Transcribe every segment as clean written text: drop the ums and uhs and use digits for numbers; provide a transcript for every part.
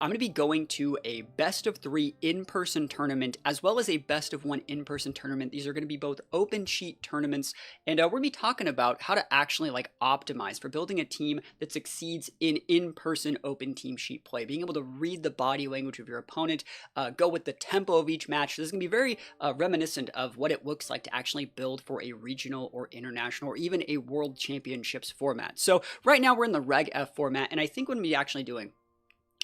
I'm going to be going to a best of 3 in-person tournament as well as a best of 1 in-person tournament. These are going to be both open sheet tournaments, and we're going to be talking about how to actually optimize for building a team that succeeds in in-person open team sheet play, being able to read the body language of your opponent, go with the tempo of each match. This is going to be very reminiscent of what it looks like to actually build for a regional or international or even a world championships format. So right now we're in the Reg F format, and I think what I'm actually doing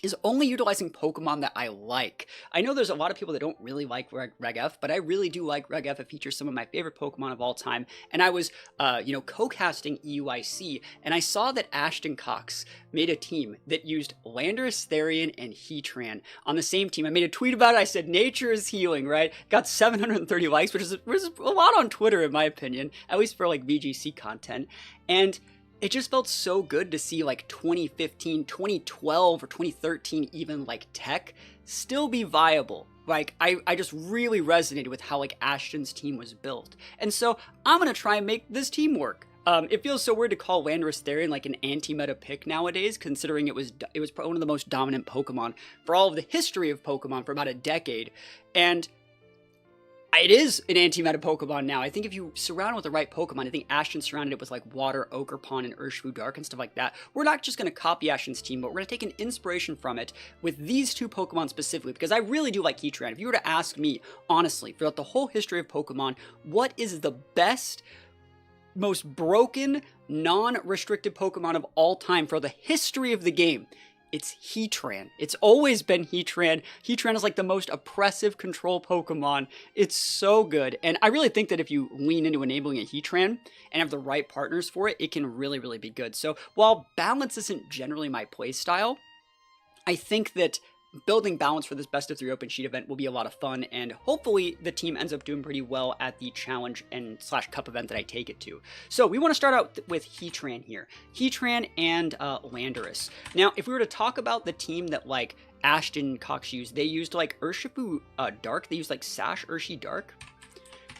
is only utilizing Pokemon that I like. I know there's a lot of people that don't really like Reg F, but I really do like Reg F. It features some of my favorite Pokemon of all time, and I was, co-casting EUIC, and I saw that Ashton Cox made a team that used Landorus, Therian, and Heatran on the same team. I made a tweet about it. I said, nature is healing, right? Got 730 likes, which is a lot on Twitter, in my opinion, at least for, VGC content, and it just felt so good to see 2015, 2012, or 2013 even tech still be viable. I just really resonated with how Ashton's team was built. And so I'm going to try and make this team work. It feels so weird to call Landorus Therian an anti-meta pick nowadays, considering it was one of the most dominant Pokemon for all of the history of Pokemon for about a decade. And it is an anti-meta Pokemon now. I think if you surround it with the right Pokemon, I think Ashton surrounded it with Water, Ogerpon, and Urshifu Dark and stuff like that. We're not just going to copy Ashton's team, but we're going to take an inspiration from it with these 2 Pokemon specifically, because I really do like Heatran. If you were to ask me, honestly, throughout the whole history of Pokemon, what is the best, most broken, non-restricted Pokemon of all time for the history of the game? It's Heatran. It's always been Heatran. Heatran is the most oppressive control Pokemon. It's so good. And I really think that if you lean into enabling a Heatran and have the right partners for it, it can really, really be good. So while balance isn't generally my play style, I think that building balance for this best of 3 open sheet event will be a lot of fun, and hopefully the team ends up doing pretty well at the challenge and / cup event that I take it to. So we want to start out with Heatran here. Heatran and Landorus. Now, if we were to talk about the team that Ashton Cox used, they used Urshifu Dark. They used Sash Urshi Dark.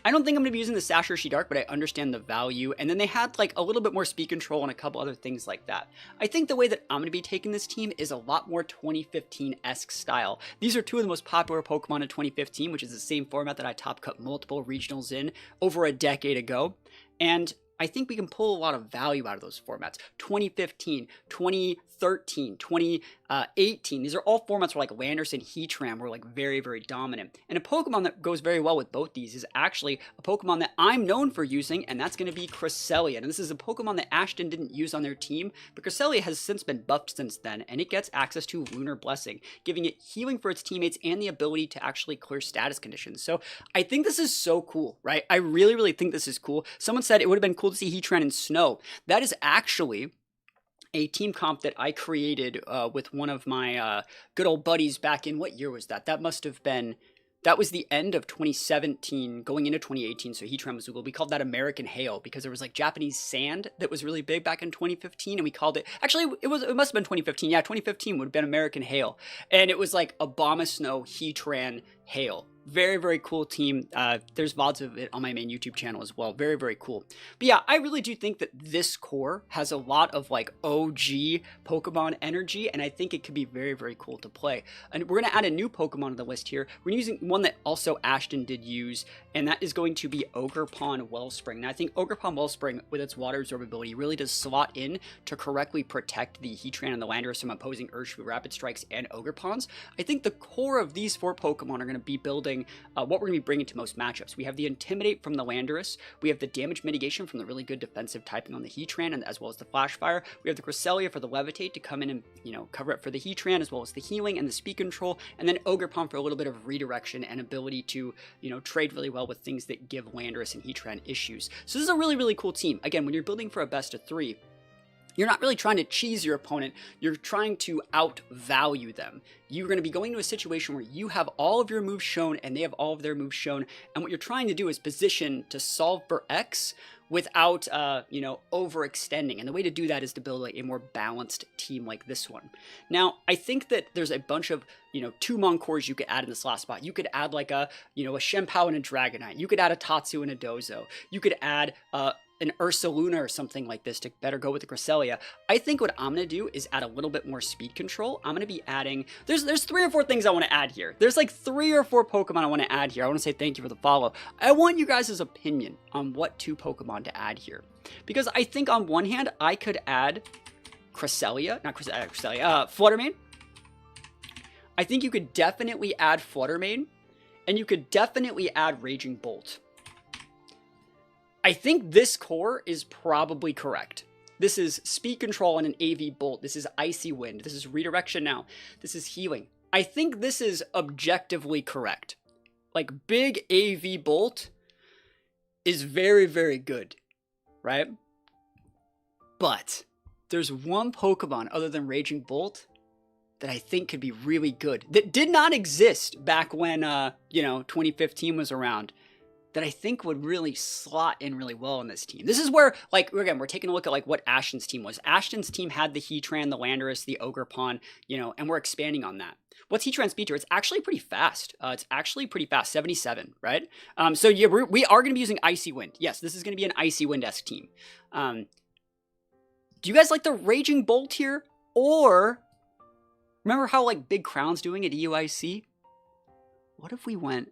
I don't think I'm going to be using the Sash Urshi Dark, but I understand the value. And then they had a little bit more speed control and a couple other things like that. I think the way that I'm going to be taking this team is a lot more 2015-esque style. These are 2 of the most popular Pokemon in 2015, which is the same format that I top cut multiple regionals in over a decade ago. And I think we can pull a lot of value out of those formats. 2015, 2013, 2018. These are all formats where Landorus and Heatran were very, very dominant. And a Pokemon that goes very well with both these is actually a Pokemon that I'm known for using, and that's going to be Cresselia. And this is a Pokemon that Ashton didn't use on their team, but Cresselia has since been buffed since then, and it gets access to Lunar Blessing, giving it healing for its teammates and the ability to actually clear status conditions. So I think this is so cool, right? I really, really think this is cool. Someone said it would have been cool to see Heatran in snow. That is actually a team comp that I created with one of my good old buddies back in, what year was that? That was the end of 2017 going into 2018, so Heatran was Google. We called that American Hail because there was Japanese sand that was really big back in 2015, and we called it, actually it must have been 2015, yeah, 2015 would have been American Hail, and it was Abomasnow Heatran Hail. Very, very cool team. There's VODs of it on my main YouTube channel as well. Very, very cool. But yeah, I really do think that this core has a lot of OG Pokemon energy, and I think it could be very, very cool to play. And we're going to add a new Pokemon to the list here. We're using one that also Ashton did use, and that is going to be Ogerpon Wellspring. Now, I think Ogerpon Wellspring, with its water absorbability, really does slot in to correctly protect the Heatran and the Landorus from opposing Urshifu Rapid Strikes and Ogerpons. I think the core of these 4 Pokemon are going to be building what we're going to be bringing to most matchups. We have the Intimidate from the Landorus, we have the Damage Mitigation from the really good defensive typing on the Heatran, and as well as the Flash Fire. We have the Cresselia for the Levitate to come in and, cover up for the Heatran, as well as the healing and the speed control, and then Ogerpon for a little bit of redirection and ability to, trade really well with things that give Landorus and Heatran issues. So this is a really, really cool team. Again, when you're building for a best of 3, you're not really trying to cheese your opponent, you're trying to outvalue them. You're going to be going to a situation where you have all of your moves shown and they have all of their moves shown, and what you're trying to do is position to solve for X without, overextending. And the way to do that is to build a more balanced team like this one. Now, I think that there's a bunch of, 2 Moncors you could add in this last spot. You could add a Shenpao and a Dragonite. You could add a Tatsu and a Dozo. You could add an Ursaluna or something like this to better go with the Cresselia. I think what I'm going to do is add a little bit more speed control. I'm going to be adding, there's 3 or 4 things I want to add here. There's like 3 or 4 Pokemon I want to add here. I want to say thank you for the follow. I want you guys' opinion on what 2 Pokemon to add here. Because I think on one hand, I could add Cresselia, not Cresselia, Fluttermane. I think you could definitely add Fluttermane. And you could definitely add Raging Bolt. I think this core is probably correct. This is Speed Control and an AV Bolt. This is Icy Wind. This is Redirection Now. This is Healing. I think this is objectively correct. Like, big AV Bolt is very, very good, right? But there's one Pokemon other than Raging Bolt that I think could be really good, that did not exist back when, 2015 was around, that I think would really slot in really well in this team. This is where, like, again, we're taking a look at, like, what Ashton's team was. Ashton's team had the Heatran, the Landorus, the Ogerpon, and we're expanding on that. What's Heatran's speed tier? It's actually pretty fast. It's actually pretty fast, 77, right? So yeah, we are going to be using Icy Wind. Yes, this is going to be an Icy Wind-esque team. Do you guys like the Raging Bolt here? Or remember how, like, Big Crown's doing at EUIC? What if we went...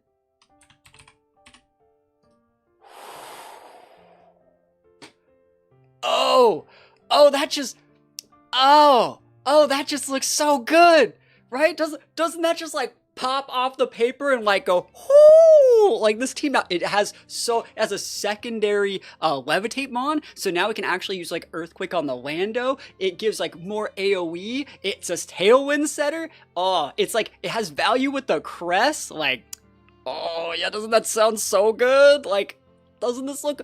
that just looks so good, right? Doesn't that just, like, pop off the paper and, like, go, whoo! Like, this team now, it has a secondary Levitate Mon, so now we can actually use, like, Earthquake on the Lando. It gives, like, more AoE. It's a Tailwind setter. Oh, it's like, it has value with the crest. Like, oh, yeah, doesn't that sound so good? Like, doesn't this look,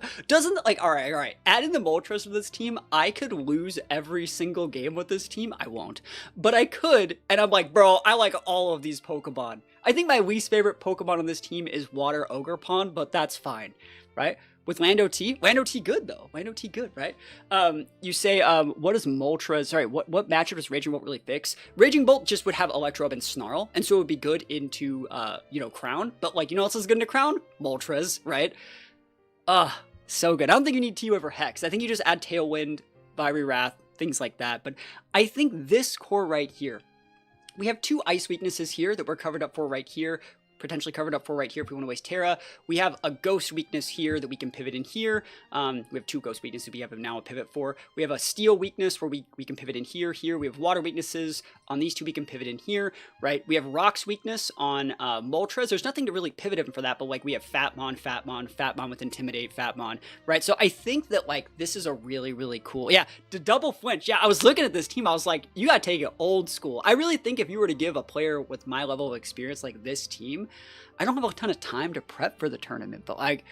all right, adding the Moltres to this team, I could lose every single game with this team. I won't, but I could, and I'm like, bro, I like all of these Pokemon. I think my least favorite Pokemon on this team is Water Ogerpon, but that's fine, right? With Lando T good though. Lando T good, right? You say, what is Moltres? Sorry, what matchup does Raging Bolt really fix? Raging Bolt just would have Electrode and Snarl, and so it would be good into, Crown. But, like, you know what else is good into Crown? Moltres, right? So good. I don't think you need T over Hex. I think you just add Tailwind, Fiery Wrath, things like that. But I think this core right here, we have 2 ice weaknesses here that we're covered up for right here. Potentially covered up for right here if we want to waste Terra. We have a ghost weakness here that we can pivot in here. We have 2 ghost weaknesses we have now a pivot for. We have a steel weakness where we can pivot in here. We have water weaknesses on these 2 we can pivot in here, right? We have rocks weakness on Moltres. There's nothing to really pivot in for that, but, like, we have Fatmon with Intimidate, Fatmon, right? So I think that, like, this is a really, really cool, yeah, the double flinch. Yeah, I was looking at this team, I was like, you gotta take it old school. I really think if you were to give a player with my level of experience like this team, I don't have a ton of time to prep for the tournament, but, like,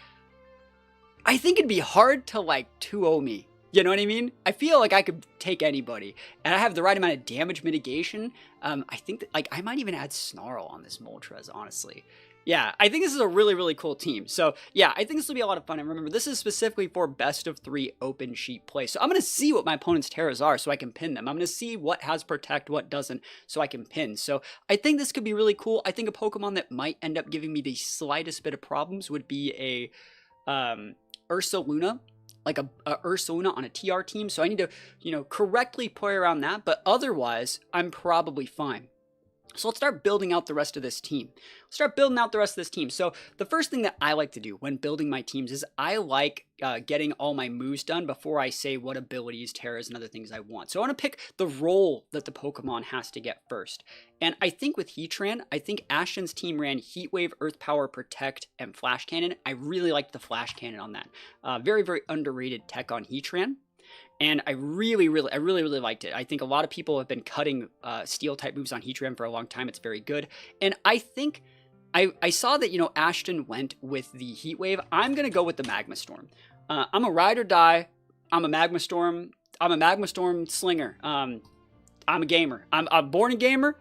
I think it'd be hard to, like, 2-0 me. You know what I mean? I feel like I could take anybody, and I have the right amount of damage mitigation. I think that, like, I might even add Snarl on this Moltres, honestly. Yeah, I think this is a really, really cool team. So, yeah, I think this will be a lot of fun. And remember, this is specifically for best of 3 open sheet play. So I'm going to see what my opponent's Terras are so I can pin them. I'm going to see what has Protect, what doesn't, so I can pin. So I think this could be really cool. I think a Pokemon that might end up giving me the slightest bit of problems would be a Ursaluna. Like a Ursaluna on a TR team. So I need to, correctly play around that. But otherwise, I'm probably fine. So let's start building out the rest of this team. So the first thing that I like to do when building my teams is I like getting all my moves done before I say what abilities, Terras, and other things I want. So I want to pick the role that the Pokemon has to get first. And I think with Heatran, I think Ashton's team ran Heat Wave, Earth Power, Protect, and Flash Cannon. I really liked the Flash Cannon on that. Very, very underrated tech on Heatran. And I really liked it. I think a lot of people have been cutting steel-type moves on Heatran for a long time. It's very good. And I think I saw that, Ashton went with the Heat Wave. I'm going to go with the Magma Storm. I'm a ride or die. I'm a Magma Storm. I'm a Magma Storm slinger. I'm a gamer. I'm born a gamer.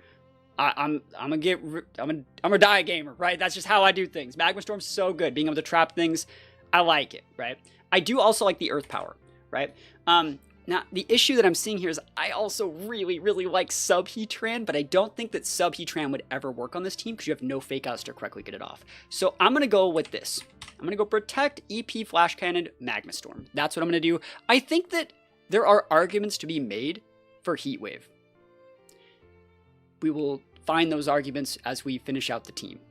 I'm a die gamer, right? That's just how I do things. Magma Storm's so good. Being able to trap things, I like it, right? I do also like the Earth Power. Right? Now, the issue that I'm seeing here is I also really like Sub Heatran, but I don't think that Sub Heatran would ever work on this team because you have no fake outs to correctly get it off. So I'm going to go with this. I'm I'm going to go Protect, EP, Flash Cannon, Magma Storm. That's what I'm going to do. I think that there are arguments to be made for Heat Wave. We will find those arguments as we finish out the team.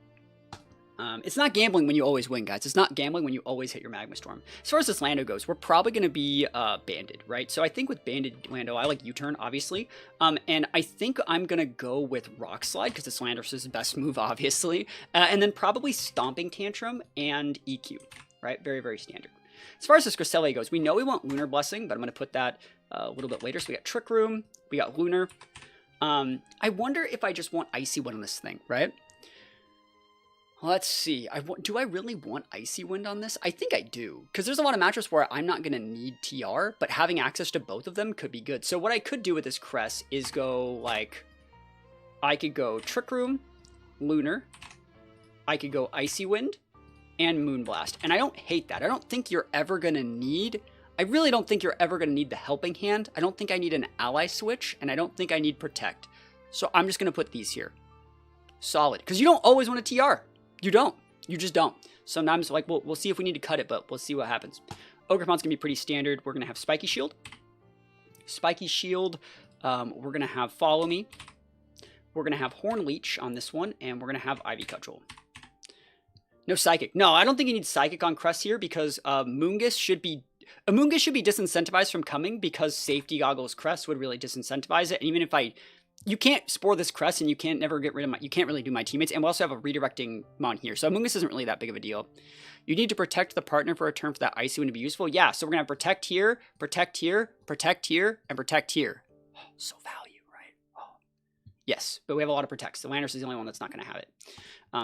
It's not gambling when you always win, guys. It's not gambling when you always hit your Magma Storm. As far as this Lando goes, we're probably going to be banded, right? So I think with banded Lando, I like U-turn, obviously. And I think I'm going to go with Rock Slide, because it's Landorus' best move, obviously. And then probably Stomping Tantrum and EQ, right? Very, very standard. As far as this Cresselia goes, we know we want Lunar Blessing, but I'm going to put that a little bit later. So we got Trick Room, we got Lunar. I wonder if I just want Icy Wind on this thing, right? Let's see. Do I really want Icy Wind on this? I think I do. Because there's a lot of matchups where I'm not going to need TR, but having access to both of them could be good. So what I could do with this Crest is go, like... I could go Trick Room, Lunar. I could go Icy Wind, and Moonblast. And I don't hate that. I don't think you're ever going to need... I really don't think you're ever going to need the Helping Hand. I don't think I need an Ally Switch, and I don't think I need Protect. So I'm just going to put these here. Solid. Because you don't always want a TR. You don't. You just don't. Sometimes, like, we'll see if we need to cut it, but we'll see what happens. Ogrepon's going to be pretty standard. We're going to have Spiky Shield. Spiky Shield. We're going to have Follow Me. We're going to have Horn Leech on this one, and we're going to have Ivy Cudgel. No Psychic. No, I don't think you need Psychic on Crest here, because Moongus should be disincentivized from coming, because Safety Goggles Crest would really disincentivize it. And even if you can't spore this Crest, and you can't never get rid of you can't really do my teammates, and we also have a redirecting Mon here, so Mungus isn't really that big of a deal. You need to protect the partner for a turn for that Icy Wind to be useful. Yeah, so we're gonna have Protect here, Protect here, Protect here, and Protect here. Oh, so value, right? Oh. Yes, but we have a lot of Protects. The Landorus is the only one that's not gonna have it.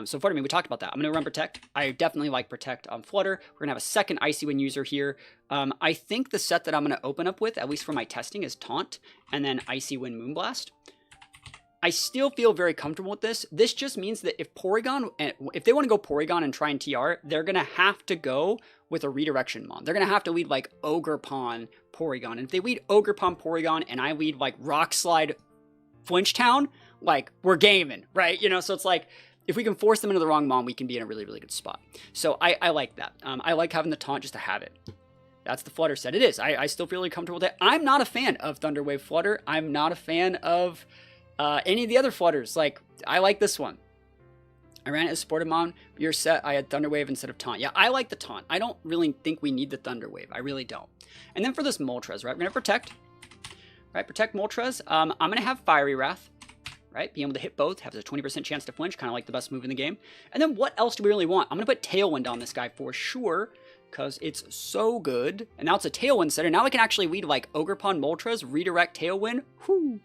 So Flutter, we talked about that. I'm gonna run Protect. I definitely like Protect on Flutter. We're gonna have a second Icy Wind user here. I think the set that I'm gonna open up with, at least for my testing, is Taunt, and then Icy Wind Moonblast. I still feel very comfortable with this. This just means that if Porygon, if they want to go Porygon and try and TR, they're going to have to go with a redirection Mon. They're going to have to lead like Ogerpon Porygon. And if they lead Ogerpon Porygon and I lead like Rock Slide Flinchtown, like we're gaming, right? You know, so it's like, if we can force them into the wrong Mon, we can be in a really, really good spot. So I like that. I like having the Taunt just to have it. That's the Flutter set. It is. I still feel really comfortable with it. I'm not a fan of Thunder Wave Flutter. I'm not a fan of... any of the other Flutters. Like, I like this one. I ran it as Sportamon. Your set, I had Thunder Wave instead of Taunt. Yeah, I like the Taunt. I don't really think we need the Thunder Wave. I really don't. And then for this Moltres, right? We're going to Protect. Right, Protect Moltres. I'm going to have Fiery Wrath. Right, being able to hit both. Has a 20% chance to flinch. Kind of like the best move in the game. And then what else do we really want? I'm going to put Tailwind on this guy for sure, because it's so good. And now it's a Tailwind setter. Now I can actually lead like Ogerpon Moltres, redirect Tailwind. Whew.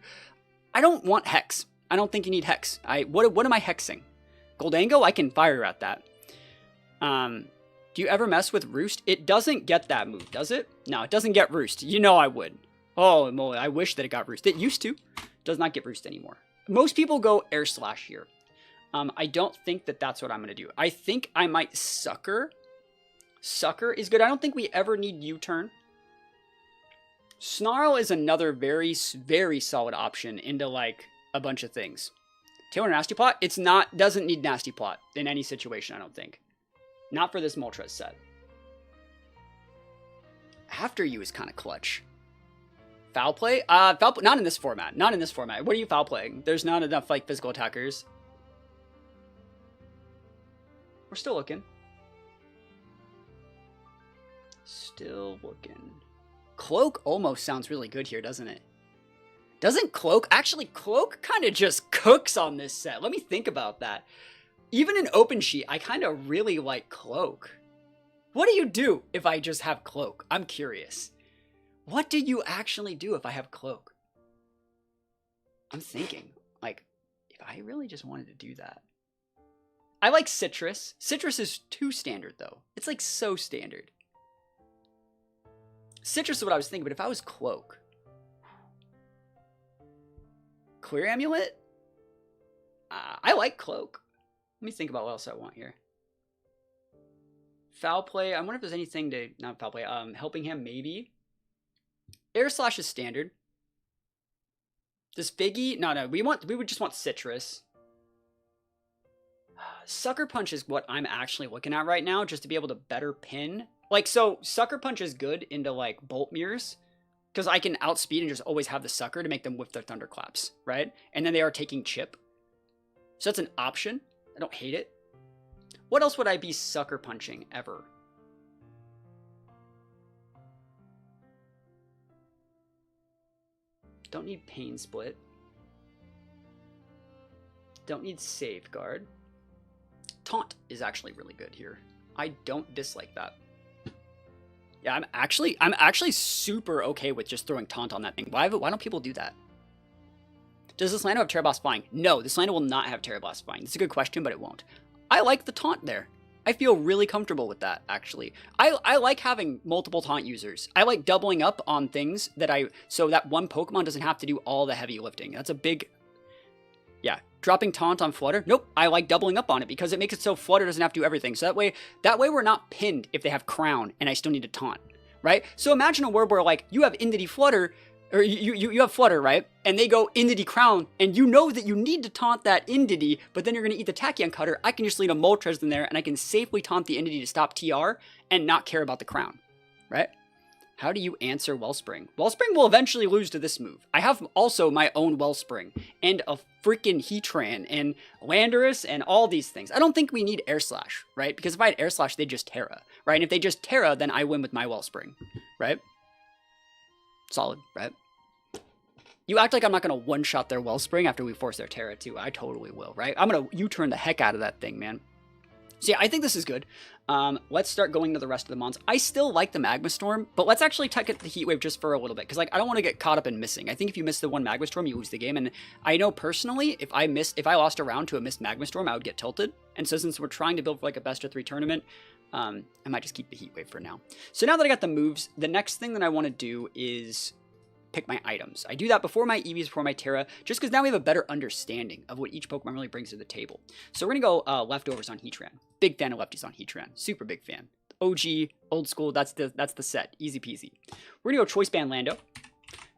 I don't want Hex. I don't think you need Hex. What am I hexing? Goldango? I can fire at that. Do you ever mess with Roost? It doesn't get that move, does it? No, it doesn't get Roost. You know I would. Oh, moly, I wish that it got Roost. It used to. Does not get Roost anymore. Most people go Air Slash here. I don't think that that's what I'm going to do. I think I might Sucker. Sucker is good. I don't think we ever need U-turn. Snarl is another very, very solid option into, like, a bunch of things. Tailwind Nasty Plot? It's not, doesn't need Nasty Plot in any situation, I don't think. Not for this Moltres set. After You is kind of clutch. Foul Play? Foul Play, not in this format. Not in this format. What are you foul playing? There's not enough, like, physical attackers. We're still looking. Still looking. Cloak almost sounds really good here, doesn't it? Doesn't Cloak... Actually, Cloak kind of just cooks on this set. Let me think about that. Even in Open Sheet, I kind of really like Cloak. What do you do if I just have Cloak? I'm curious. What do you actually do if I have Cloak? I'm thinking, like, if I really just wanted to do that. I like Citrus. Citrus is too standard, though. It's, like, so standard. Citrus is what I was thinking, but if I was Cloak... Clear Amulet? I like Cloak. Let me think about what else I want here. Foul Play. I wonder if there's anything to... Not Foul Play. Helping Hand, maybe. Air Slash is standard. Does Figgy? No. We would just want Citrus. Sucker Punch is what I'm actually looking at right now, just to be able to better pin. Like, so Sucker Punch is good into like Bolt Mirrors, because I can outspeed and just always have the Sucker to make them whiff their Thunderclaps, right? And then they are taking Chip. So that's an option. I don't hate it. What else would I be Sucker Punching ever? Don't need Pain Split. Don't need Safeguard. Taunt is actually really good here. I don't dislike that. Yeah, I'm actually super okay with just throwing Taunt on that thing. Why don't people do that? Does this Lando have Terra Blast Flying? No, this Lando will not have Terra Blast Flying. It's a good question, but it won't. I like the Taunt there. I feel really comfortable with that, actually. I like having multiple Taunt users. I like doubling up on things so that one Pokemon doesn't have to do all the heavy lifting. That's a big... Yeah, dropping Taunt on Flutter? Nope, I like doubling up on it because it makes it so Flutter doesn't have to do everything. So that way we're not pinned if they have Crown and I still need to Taunt, right? So imagine a world where like you have Indity Flutter, or you have Flutter, right? And they go Indity Crown, and you know that you need to taunt that Indity, but then you're going to eat the Tachyon Cutter. I can just lead a Moltres in there, and I can safely taunt the Indity to stop TR and not care about the Crown, right? How do you answer Wellspring? Wellspring will eventually lose to this move. I have also my own Wellspring, and a freaking Heatran, and Landorus, and all these things. I don't think we need Air Slash, right? Because if I had Air Slash, they just Terra, right? And if they just Terra, then I win with my Wellspring, right? Solid, right? You act like I'm not going to one-shot their Wellspring after we force their Terra too. I totally will, right? I'm going to U-turn the heck out of that thing, man. So yeah, I think this is good. Let's start going to the rest of the mons. I still like the Magma Storm, but let's actually take the Heat Wave just for a little bit, because like I don't want to get caught up in missing. I think if you miss the one Magma Storm, you lose the game, and I know personally, if I lost a round to a missed Magma Storm, I would get tilted. And so since we're trying to build for like a best-of-3 tournament, I might just keep the Heat Wave for now. So now that I got the moves, the next thing that I want to do is pick my items. I do that before my EVs, before my Terra, just because now we have a better understanding of what each Pokemon really brings to the table. So we're going to go Leftovers on Heatran. Big fan of Lefties on Heatran. Super big fan. OG, old school, that's the set. Easy peasy. We're going to go Choice Band Lando.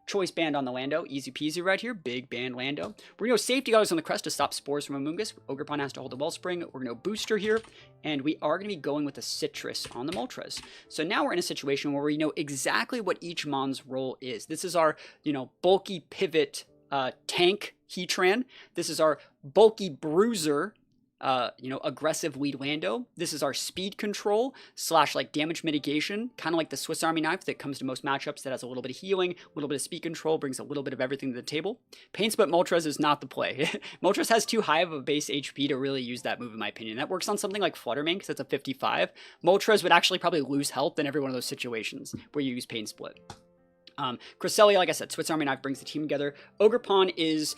Choice Band on the Lando. Easy peasy right here. Big Band Lando. We're going to go Safety Goggles on the Crest to stop Spores from Amoonguss. Ogerpon has to hold the Wellspring. We're going to go Booster here. And we are going to be going with a Citrus on the Moltres. So now we're in a situation where we know exactly what each Mon's role is. This is our, bulky pivot tank Heatran. This is our bulky bruiser, aggressive lead Lando. This is our speed control / like damage mitigation, kind of like the Swiss Army knife that comes to most matchups that has a little bit of healing, a little bit of speed control, brings a little bit of everything to the table. Pain Split Moltres is not the play. Moltres has too high of a base HP to really use that move, in my opinion. That works on something like Fluttermane because it's a 55. Moltres would actually probably lose health in every one of those situations where you use Pain Split. Cresselia, like I said, Swiss Army Knife brings the team together. Ogerpon is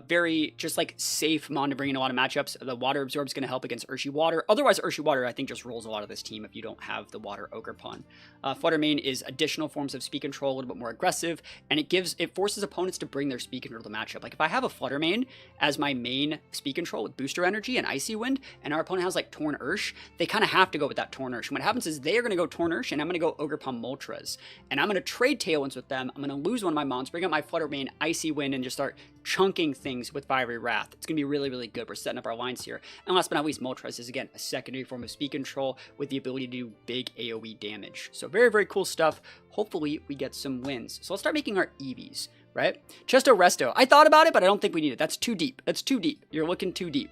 very just like safe mon to bring in a lot of matchups. The Water Absorb is going to help against Urshi Water. Otherwise, Urshi Water, I think, just rolls a lot of this team if you don't have the Water Ogerpon. Fluttermane is additional forms of speed control, a little bit more aggressive, and it forces opponents to bring their speed control to the matchup. Like if I have a Fluttermane as my main speed control with Booster Energy and Icy Wind, and our opponent has like Torn Ursh, they kind of have to go with that Torn Ursh. And what happens is they are going to go Torn Ursh, and I'm going to go Ogerpon Moltres, and I'm going to trade Tailwinds with them. I'm going to lose one of my mons, bring up my Fluttermane, Icy Wind, and just start chunking things with Fiery Wrath. It's going to be really, really good. We're setting up our lines here. And last but not least, Moltres is, again, a secondary form of speed control with the ability to do big AoE damage. So very, very cool stuff. Hopefully, we get some wins. So let's start making our EVs, right? Chesto Resto. I thought about it, but I don't think we need it. That's too deep. That's too deep. You're looking too deep.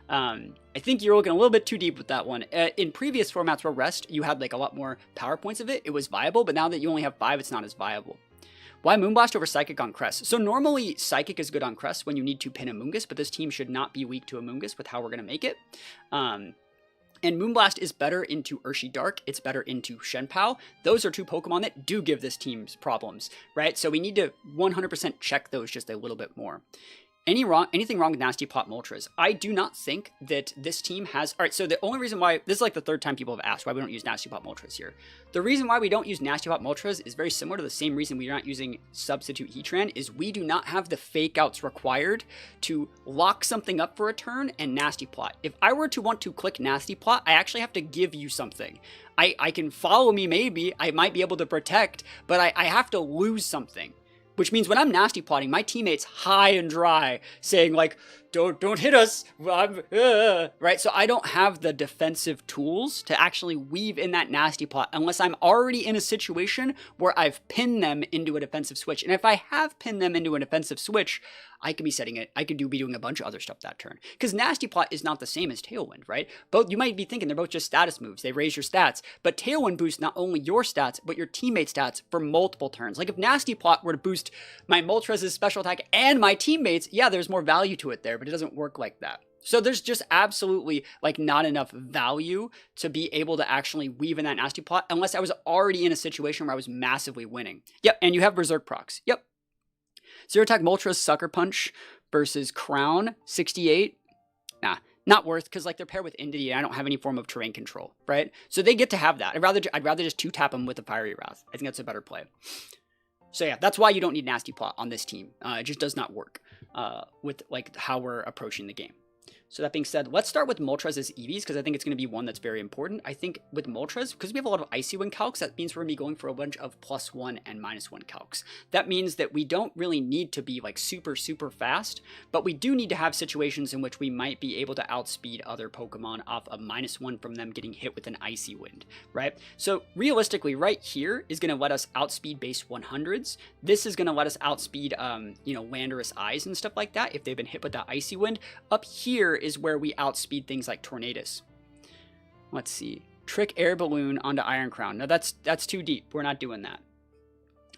I think you're looking a little bit too deep with that one. In previous formats where Rest, you had like a lot more power points of it. It was viable, but now that you only have 5, it's not as viable. Why Moonblast over Psychic on Crest? So normally Psychic is good on Crest when you need to pin Amoonguss, but this team should not be weak to Amoonguss with how we're going to make it. And Moonblast is better into Urshi Dark. It's better into Shenpao. Those are 2 Pokemon that do give this team problems, right? So we need to 100% check those just a little bit more. Anything wrong with Nasty Plot Moltres? I do not think that this team has... Alright, so the only reason why... This is like the 3rd time people have asked why we don't use Nasty Plot Moltres here. The reason why we don't use Nasty Plot Moltres is very similar to the same reason we're not using Substitute Heatran, is we do not have the fake outs required to lock something up for a turn and Nasty Plot. If I were to want to click Nasty Plot, I actually have to give you something. I can follow me maybe, I might be able to protect, but I have to lose something. Which means when I'm nasty plotting, my teammates high and dry saying like, don't hit us. Right? So I don't have the defensive tools to actually weave in that nasty plot unless I'm already in a situation where I've pinned them into a defensive switch. And if I have pinned them into a defensive switch, I could be setting it. I could be doing a bunch of other stuff that turn. Because Nasty Plot is not the same as Tailwind, right? Both, you might be thinking they're both just status moves. They raise your stats. But Tailwind boosts not only your stats, but your teammate stats for multiple turns. Like if Nasty Plot were to boost my Moltres' special attack and my teammates, yeah, there's more value to it there, but it doesn't work like that. So there's just absolutely like not enough value to be able to actually weave in that Nasty Plot unless I was already in a situation where I was massively winning. Yep, and you have Berserk procs. Yep. Zero attack Moltres Sucker Punch versus Crown 68. Nah, not worth, because like they're paired with Indity and I don't have any form of terrain control, right? So they get to have that. I'd rather just 2-tap them with a Fiery Wrath. I think that's a better play. So yeah, that's why you don't need Nasty Plot on this team. It just does not work with like how we're approaching the game. So that being said, let's start with Moltres' EVs, because I think it's going to be one that's very important. I think with Moltres, because we have a lot of Icy Wind calcs, that means we're going to be going for a bunch of +1 and -1 calcs. That means that we don't really need to be like super fast, but we do need to have situations in which we might be able to outspeed other Pokemon off a -1 from them getting hit with an Icy Wind, right? So realistically, right here is going to let us outspeed base 100s. This is going to let us outspeed, you know, Landorus Eyes and stuff like that if they've been hit with that Icy Wind. Up here is where we outspeed things like Tornadus. Let's see. Trick Air Balloon onto Iron Crown. No, that's too deep. We're not doing that.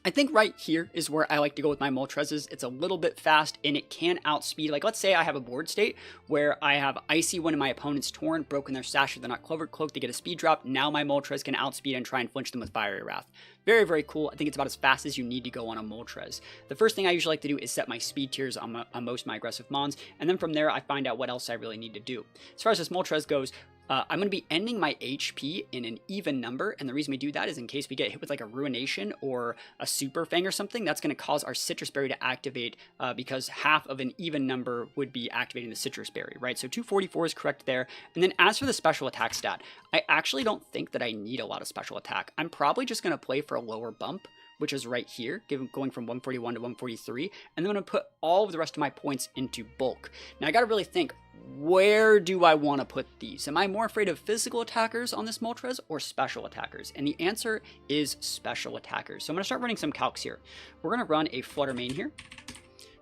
I think right here is where I like to go with my Moltres'. It's a little bit fast and it can outspeed. Like let's say I have a board state where I have Icy Wind in my opponent's Torn, broken their Sash, they're not Clover Cloak, they get a speed drop. Now my Moltres can outspeed and try and flinch them with Fiery Wrath. Very cool. I think it's about as fast as you need to go on a Moltres. The first thing I usually like to do is set my speed tiers on most of my aggressive mons, and then from there I find out what else I really need to do. As far as this Moltres goes, I'm going to be ending my HP in an even number, and the reason we do that is in case we get hit with like a Ruination or a Super Fang or something, that's going to cause our Citrus Berry to activate because half of an even number would be activating the Citrus Berry, right? So 244 is correct there. And then as for the special attack stat, I actually don't think that I need a lot of special attack. I'm probably just going to play for a lower bump, which is right here, going from 141 to 143, and then I'm going to put all of the rest of my points into bulk. Now I got to really think, where do I want to put these? Am I more afraid of physical attackers on this Moltres or special attackers? And the answer is special attackers. So I'm going to start running some calcs here. We're going to run a Flutter Mane here.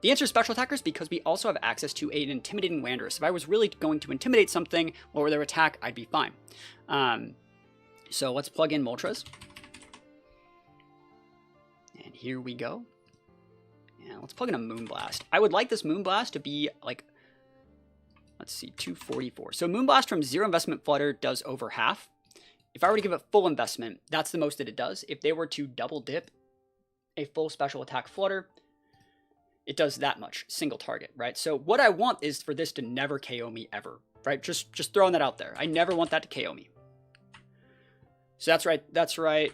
The answer is special attackers because we also have access to an intimidating Landorus. If I was really going to intimidate something, lower their attack, I'd be fine. So let's plug in Moltres. And here we go. Yeah, let's plug in a Moonblast. I would like this Moonblast to be like, let's see, 244. So Moonblast from 0 investment Flutter does over half. If I were to give it full investment, that's the most that it does. If they were to double dip a full special attack Flutter, it does that much, single target, right? So what I want is for this to never KO me ever, right? Just throwing that out there. I never want that to KO me. So that's right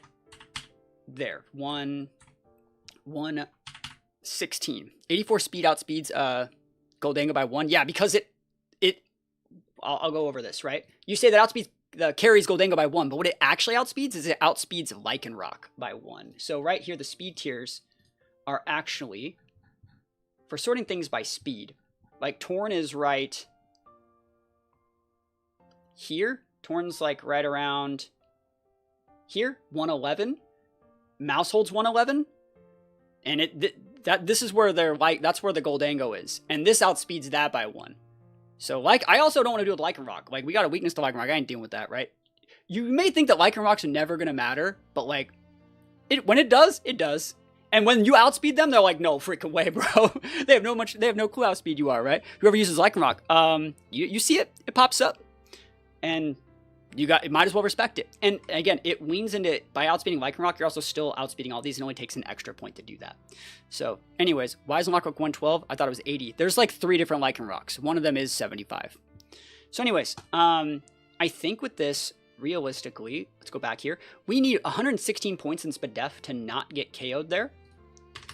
there. 116. 84 speed outspeeds Goldango by 1. Yeah, because I'll go over this, right? You say that outspeeds carries Goldango by 1, but what it actually outspeeds is it outspeeds Lycanroc by 1. So right here, the speed tiers are actually for sorting things by speed. Like Torn is right here. Torn's like right around here, 111. Mouse holds 111. And this is where they're like, that's where the Goldango is. And this outspeeds that by 1. So like, I also don't want to do with Lycanroc. Like we got a weakness to Lycanroc. I ain't dealing with that, right? You may think that Lycanrocs are never going to matter, but like when it does, it does. And when you outspeed them, they're like, no freaking way, bro. They have no clue how speed you are, right? Whoever uses Lycanroc, you see it pops up, and you might as well respect it. And again, it leans into it. By outspeeding Lycanroc, you're also still outspeeding all these. It only takes an extra point to do that. So anyways, why is Lycanroc 112? I thought it was 80. There's like 3 different Lycanrocs. One of them is 75. So anyways, I think with this, realistically, let's go back here. We need 116 points in Spadef to not get KO'd there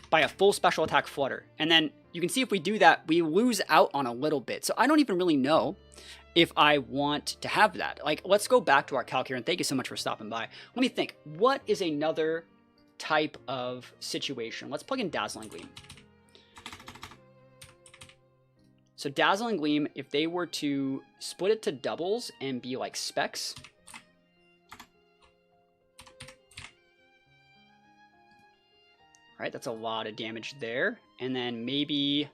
by a full special attack Flutter. And then you can see if we do that, we lose out on a little bit. So I don't even really know if I want to have that. Like, let's go back to our calc here, and thank you so much for stopping by. Let me think, what is another type of situation? Let's plug in Dazzling Gleam. So Dazzling Gleam, if they were to split it to doubles and be like specs, right, that's a lot of damage there. And then maybe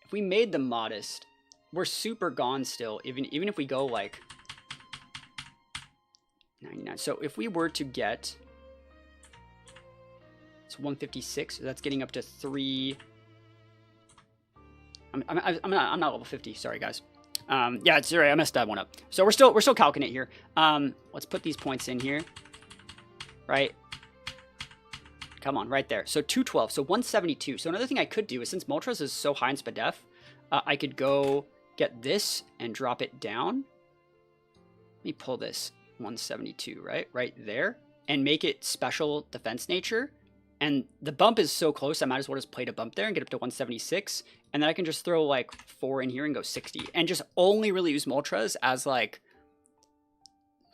if we made them modest, we're super gone still, even if we go like 99. So if we were to get, it's 156, so that's getting up to 3. I'm not level 50. Sorry, guys. Yeah, it's right. I messed that one up. So we're still calcing it here. Let's put these points in here. Right. Come on, right there. So 212. So 172. So another thing I could do is, since Moltres is so high in Spadef, I could go get this and drop it down. Let me pull this 172, right there, and make it special defense nature. And the bump is so close, I might as well just play a bump there and get up to 176. And then I can just throw like 4 in here and go 60. And just only really use Moltres as like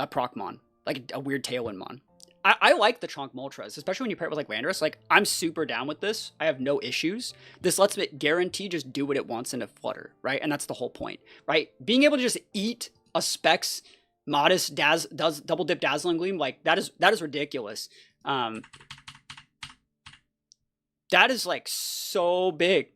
a Procmon, like a weird Tailwind Mon. I like the Chonk Moltres, especially when you pair it with like Landorus. Like, I'm super down with this. I have no issues. This lets it guarantee just do what it wants into Flutter, right? And that's the whole point, right? Being able to just eat a Specs modest does double dip Dazzling Gleam, like that is ridiculous. That is like so big.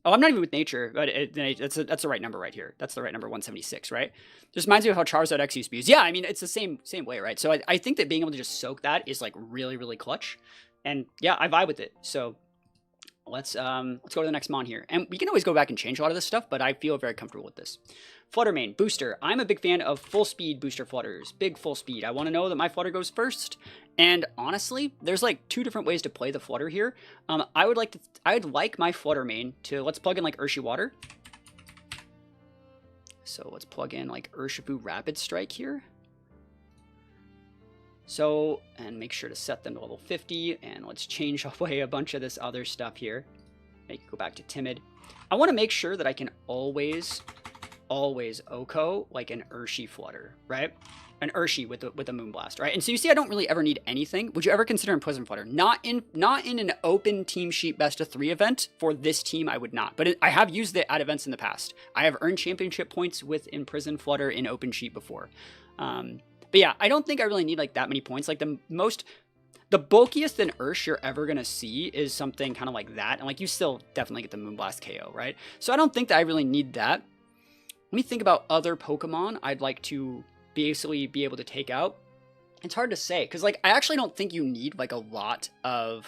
Oh, I'm not even with nature, but that's the right number right here. That's the right number, 176, right? Just reminds me of how Charizard X used to be used. Yeah, I mean, it's the same way, right? So I think that being able to just soak that is like really, really clutch. And yeah, I vibe with it. So let's go to the next mon here. And we can always go back and change a lot of this stuff, but I feel very comfortable with this. Flutter main, booster. I'm a big fan of full speed booster flutters. Big full speed. I want to know that my flutter goes first. And honestly, there's like 2 different ways to play the flutter here. I'd like my flutter main to, let's plug in like Urshifu Water. So let's plug in like Urshifu Rapid Strike here. So, and make sure to set them to level 50, and let's change away a bunch of this other stuff here. Make it go back to Timid. I want to make sure that I can always Oko like an Urshifu Flutter, right? An Urshifu with a Moonblast, right? And so you see, I don't really ever need anything. Would you ever consider Imprism Flutter? Not in an open team sheet best of 3 event. For this team, I would not. But I have used it at events in the past. I have earned championship points with Imprism Flutter in open sheet before. But yeah, I don't think I really need like that many points. Like the bulkiest an Ursh you're ever gonna see is something kind of like that. And like you still definitely get the Moonblast KO, right? So I don't think that I really need that. Let me think about other Pokemon I'd like to basically be able to take out. It's hard to say, because like I actually don't think you need like a lot of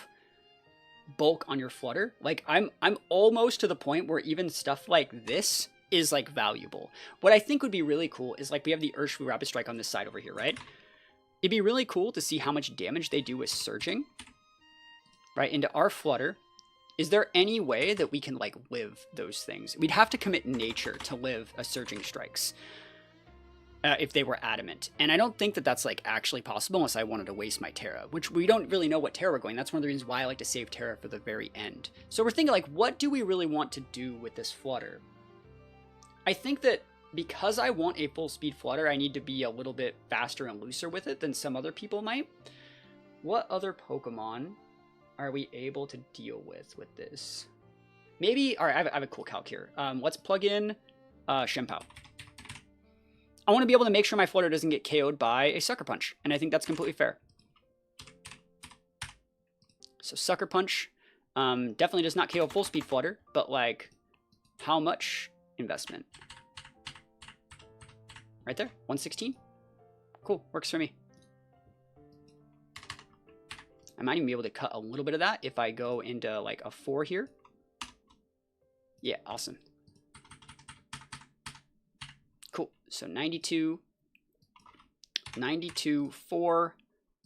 bulk on your Flutter. Like I'm almost to the point where even stuff like this is like valuable. What I think would be really cool is like we have the Urshifu Rapid Strike on this side over here, right? It'd be really cool to see how much damage they do with surging, right, into our Flutter. Is there any way that we can like live those things? We'd have to commit nature to live a surging strikes if they were adamant. And I don't think that that's like actually possible unless I wanted to waste my Terra, which we don't really know what Terra we're going. That's one of the reasons why I like to save Terra for the very end. So we're thinking like, what do we really want to do with this Flutter? I think that because I want a full speed Flutter, I need to be a little bit faster and looser with it than some other people might. What other Pokemon are we able to deal with this? Maybe, all right, I have a cool calc here. Let's plug in Shenpao. I want to be able to make sure my Flutter doesn't get KO'd by a Sucker Punch, and I think that's completely fair. So Sucker Punch definitely does not KO full speed Flutter, but like, how much investment? Right there, 116. Cool, works for me. I might even be able to cut a little bit of that if I go into like a 4 here. Yeah, awesome. Cool, so 92, 92, 4,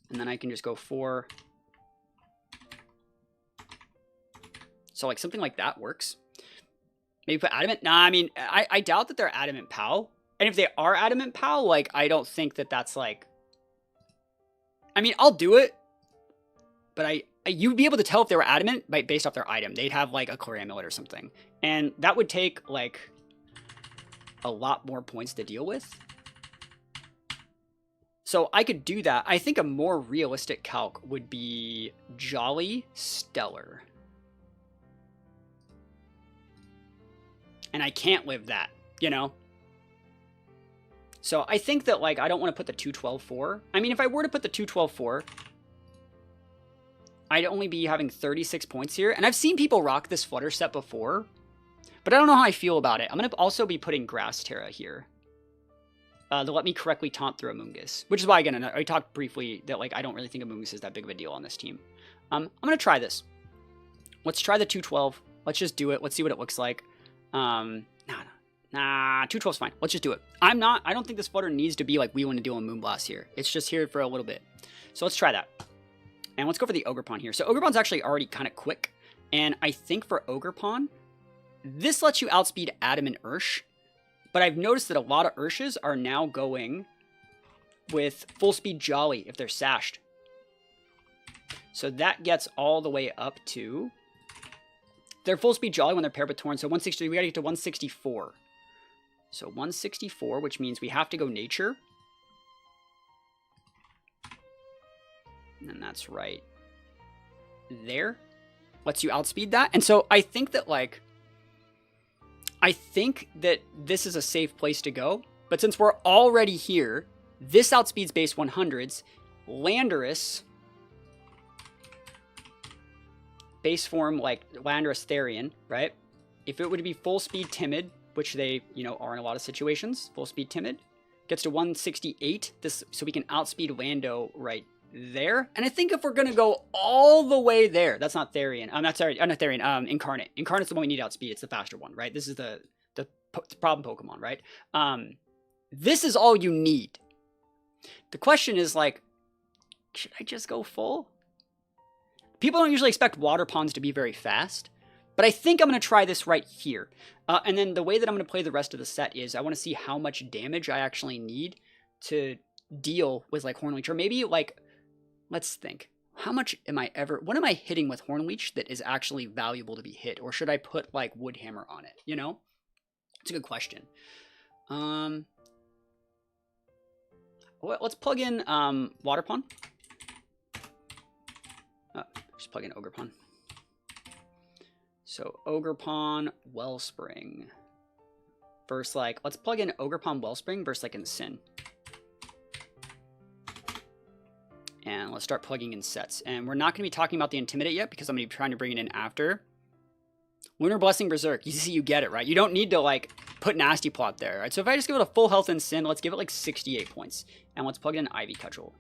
and then I can just go 4. So like something like that works. Maybe put Adamant? Nah, I mean, I doubt that they're Adamant POW. And if they are Adamant POW, like, I don't think that that's like... I mean, I'll do it. But you'd be able to tell if they were Adamant based off their item. They'd have, like, a Clear Amulet or something. And that would take, like, a lot more points to deal with. So I could do that. I think a more realistic calc would be Jolly Stellar. and I can't live that, you know? So I think that, like, I don't want to put the 212-4. I mean, if I were to put the 212-4, I'd only be having 36 points here. And I've seen people rock this Flutter set before, but I don't know how I feel about it. I'm going to also be putting Grass Terra here to let me correctly taunt through Amoonguss, which is why, again, I talked briefly that, like, I don't really think Amoonguss is that big of a deal on this team. I'm going to try this. Let's try the 212. Let's just do it. Let's see what it looks like. Nah, 212's fine. Let's just do it. I don't think this Flutter needs to be like Wheeling to deal in Moonblast here. It's just here for a little bit. So let's try that. And let's go for the Ogerpon here. So Ogerpon's actually already kind of quick. And I think for Ogerpon, this lets you outspeed Adam and Ursh. But I've noticed that a lot of Urshes are now going with full speed Jolly if they're sashed. So that gets all the way up to... They're full speed Jolly when they're paired with Torn. So 163, we gotta get to 164. So 164, which means we have to go Nature. And that's right there. Lets you outspeed that. And so I think that, like, I think that this is a safe place to go. But since we're already here, this outspeeds base 100s. Landorus, base form like Landorus Therian, right? If it would be full speed Timid, which they, you know, are in a lot of situations, full speed Timid, gets to 168, this, so we can outspeed Lando right there. And I think if we're going to go all the way there, that's not Therian. Not Therian, Incarnate. Incarnate's the one we need to outspeed. It's the faster one, right? This is the problem Pokemon, right? This is all you need. The question is, like, should I just go full? People don't usually expect water ponds to be very fast, but I think I'm going to try this right here. And then the way that I'm going to play the rest of the set is I want to see how much damage I actually need to deal with, like, Hornleech. Or maybe, like, let's think. How much am I ever... What am I hitting with Hornleech that is actually valuable to be hit? Or should I put, like, Woodhammer on it, you know? It's a good question. Let's plug in Water Pond. Just plug in Ogerpon. So Ogerpon, Wellspring. Versus, like, let's plug in Ogerpon, Wellspring versus, like, Incin. And let's start plugging in sets. And we're not going to be talking about the Intimidate yet because I'm going to be trying to bring it in after. Lunar Blessing, Berserk. You see, you get it, right? You don't need to, like, put Nasty Plot there, right? So if I just give it a full health Incin, let's give it, like, 68 points. And let's plug in Ivy Cudgel.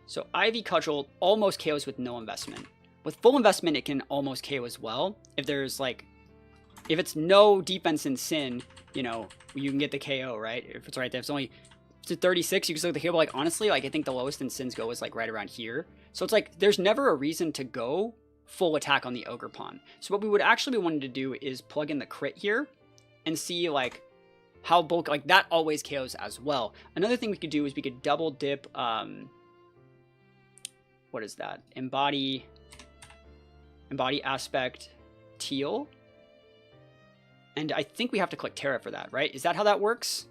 So Ivy Cudgel almost KOs with no investment. With full investment, it can almost KO as well. If there's, like, if it's no defense in Sin, you know, you can get the KO, right? If it's right there, if it's only to 36, you can still get the KO. But, like, honestly, like, I think the lowest in Sins go is, like, right around here. So it's like, there's never a reason to go full attack on the Ogerpon. So what we would actually be wanting to do is plug in the crit here and see, like, how bulk, like, that always KOs as well. Another thing we could do is we could double dip, what is that? Embody Aspect Teal. And I think we have to click Terra for that, right? Is that how that works?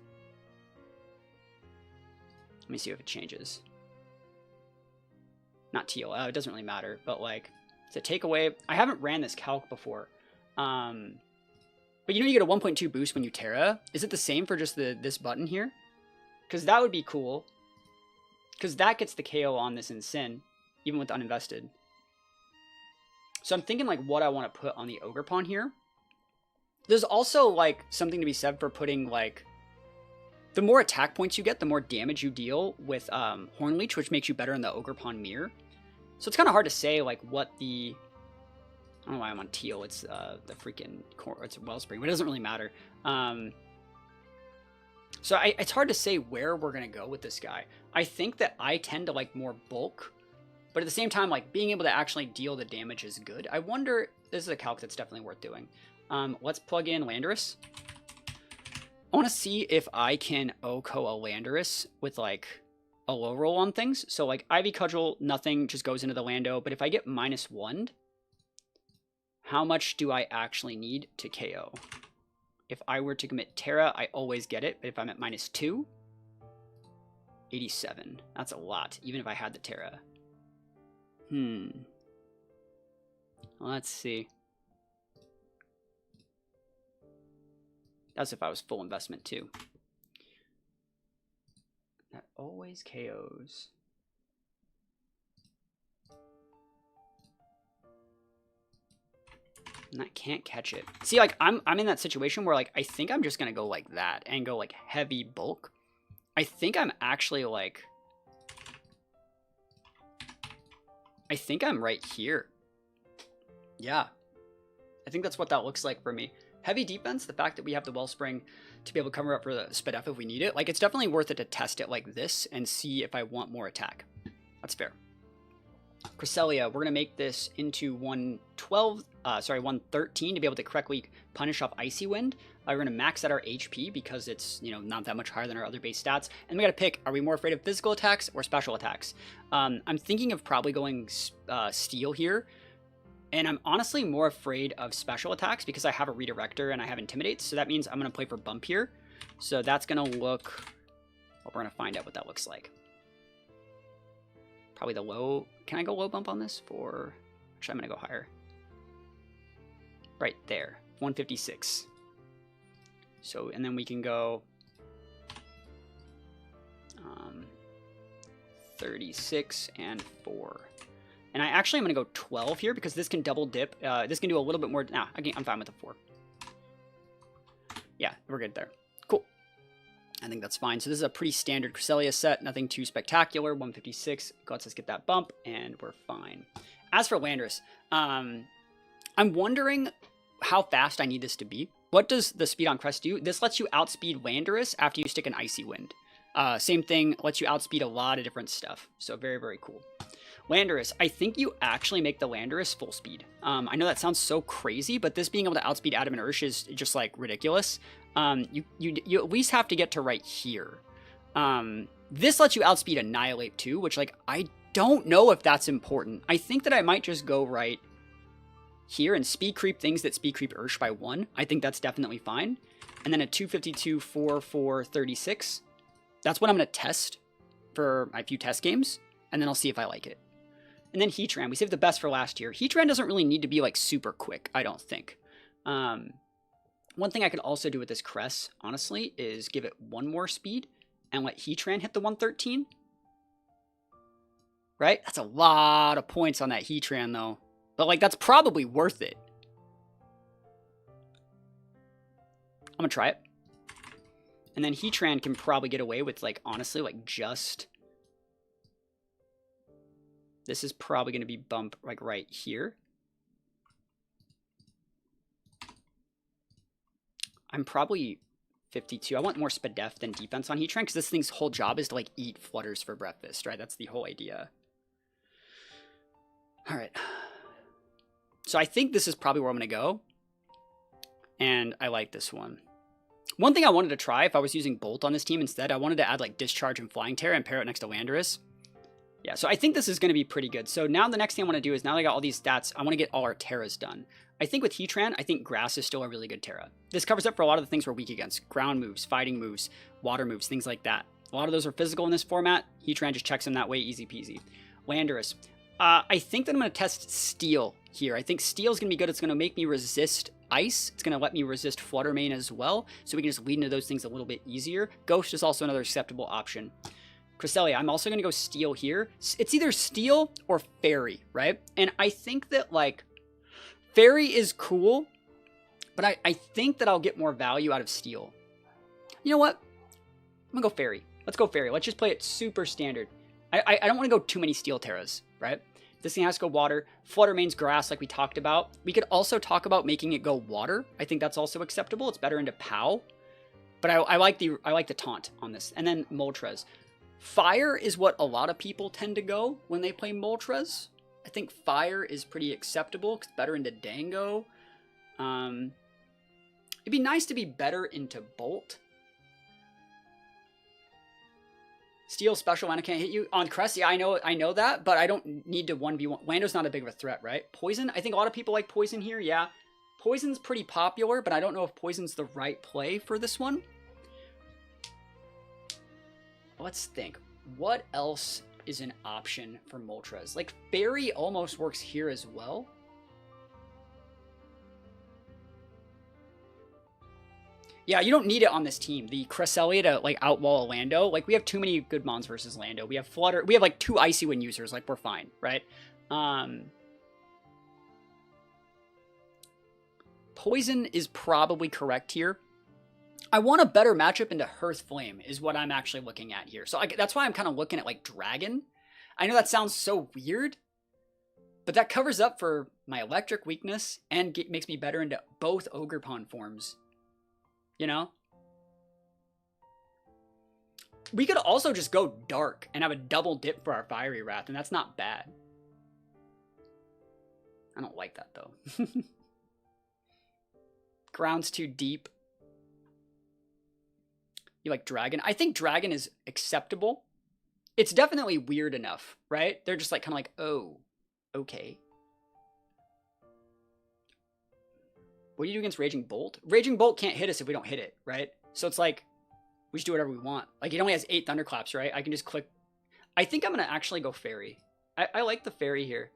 Let me see if it changes. Not Teal. It doesn't really matter. But, like, it's a takeaway. I haven't ran this calc before. But you know you get a 1.2 boost when you Terra. Is it the same for just this button here? Because that would be cool. Because that gets the KO on this Incin, even with uninvested. So I'm thinking, like, what I want to put on the Ogerpon here. There's also, like, something to be said for putting, like, the more attack points you get, the more damage you deal with Hornleech, which makes you better in the Ogerpon mirror. So it's kind of hard to say, like, what the... I don't know why I'm on Teal. It's the freaking... It's Wellspring, but it doesn't really matter. So it's hard to say where we're going to go with this guy. I think that I tend to like more bulk. But at the same time, like, being able to actually deal the damage is good. I wonder... This is a calc that's definitely worth doing. Let's plug in Landorus. I want to see if I can OHKO a Landorus with, like, a low roll on things. So, like, Ivy Cudgel, nothing just goes into the Lando. But if I get -1, how much do I actually need to KO? If I were to commit Terra, I always get it. But if I'm at -2, 87. That's a lot, even if I had the Terra. Let's see. That's if I was full investment too. That always KOs. And I can't catch it. See, like, I'm in that situation where, like, I think I'm just gonna go like that and go, like, heavy bulk. I think I'm actually, like... I think I'm right here. Yeah. I think that's what that looks like for me. Heavy defense, the fact that we have the Wellspring to be able to cover up for the Spadef if we need it. Like, it's definitely worth it to test it like this and see if I want more attack. That's fair. Cresselia, we're going to make this into 113 to be able to correctly punish off Icy Wind. We're going to max out our HP because it's, you know, not that much higher than our other base stats. And we got to pick, are we more afraid of physical attacks or special attacks? I'm thinking of probably going Steel here. And I'm honestly more afraid of special attacks because I have a Redirector and I have Intimidate. So that means I'm going to play for Bump here. So that's going to look... Well, we're going to find out what that looks like. Probably the low... Can I go low bump on this for... Actually, I'm going to go higher. Right there. 156. So, and then we can go... 36 and 4. And I actually am going to go 12 here because this can double dip. This can do a little bit more... Nah, I'm fine with the 4. Yeah, we're good there. Cool. I think that's fine. So this is a pretty standard Cresselia set. Nothing too spectacular. 156 lets us get that bump, and we're fine. As for Landorus, I'm wondering how fast I need this to be. What does the speed on Crest do? This lets you outspeed Landorus after you stick an Icy Wind. Same thing, lets you outspeed a lot of different stuff. So very, very cool. Landorus, I think you actually make the Landorus full speed. I know that sounds so crazy, but this being able to outspeed Adam and Ursh is just like ridiculous. You at least have to get to right here. This lets you outspeed Annihilate too, which like I don't know if that's important. I think that I might just go right here and speed creep things that speed creep Ursh by 1. I think that's definitely fine. And then a 252, 4, 4, 36. That's what I'm going to test for my few test games, and then I'll see if I like it. And then Heatran, we saved the best for last year. Heatran doesn't really need to be like super quick, I don't think. One thing I could also do with this Crest, honestly, is give it 1 more speed and let Heatran hit the 113. Right? That's a lot of points on that Heatran though. But like that's probably worth it. I'm gonna try it. And then Heatran can probably get away with like honestly like just... This is probably going to be bump like right here. I'm probably 52. I want more Spadef than defense on Heatran because this thing's whole job is to like eat flutters for breakfast, right? That's the whole idea. All right. So I think this is probably where I'm going to go. And I like this one. One thing I wanted to try if I was using Bolt on this team instead, I wanted to add like Discharge and Flying Terror and pair it next to Landorus. Yeah, so I think this is going to be pretty good. So now the next thing I want to do is now that I got all these stats, I want to get all our Terras done. I think with Heatran, I think Grass is still a really good Terra. This covers up for a lot of the things we're weak against. Ground moves, fighting moves, water moves, things like that. A lot of those are physical in this format. Heatran just checks them that way, easy peasy. Landorus. I think that I'm going to test Steel here. I think Steel is going to be good. It's going to make me resist Ice. It's going to let me resist Flutter Mane as well, so we can just lead into those things a little bit easier. Ghost is also another acceptable option. Cresselia, I'm also going to go Steel here. It's either Steel or Fairy, right? And I think that, like, Fairy is cool, but I think that I'll get more value out of Steel. You know what? I'm going to go Fairy. Let's go Fairy. Let's just play it super standard. I don't want to go too many Steel Terras, right? This thing has to go Water. Flutter Mane's Grass, like we talked about. We could also talk about making it go Water. I think that's also acceptable. It's better into POW. But I like the taunt on this. And then Moltres. Fire is what a lot of people tend to go when they play Moltres. I think Fire is pretty acceptable. It's better into Dango. It'd be nice to be better into Bolt. Steel special mana can't hit you. On Crest, yeah, I know that, but I don't need to 1v1. Lando's not a big of a threat, right? Poison, I think a lot of people like Poison here, yeah. Poison's pretty popular, but I don't know if Poison's the right play for this one. Let's think. What else is an option for Moltres? Like, Fairy almost works here as well. Yeah, you don't need it on this team. The Cresselia to like outlaw a Lando. Like we have too many good mons versus Lando. We have Flutter. We have like 2 Icy Wind users. Like we're fine, right? Poison is probably correct here. I want a better matchup into Hearth Flame is what I'm actually looking at here. So that's why I'm kind of looking at like Dragon. I know that sounds so weird, but that covers up for my electric weakness and makes me better into both Ogerpon forms. You know? We could also just go dark and have a double dip for our Fiery Wrath, and that's not bad. I don't like that though. Ground's too deep. You like Dragon? I think Dragon is acceptable. It's definitely weird enough, right? They're just like kind of like, oh, okay. What do you do against Raging Bolt? Raging Bolt can't hit us if we don't hit it, right? So it's like, we just do whatever we want. Like, it only has 8 Thunderclaps, right? I can just click. I think I'm going to actually go Fairy. I like the Fairy here.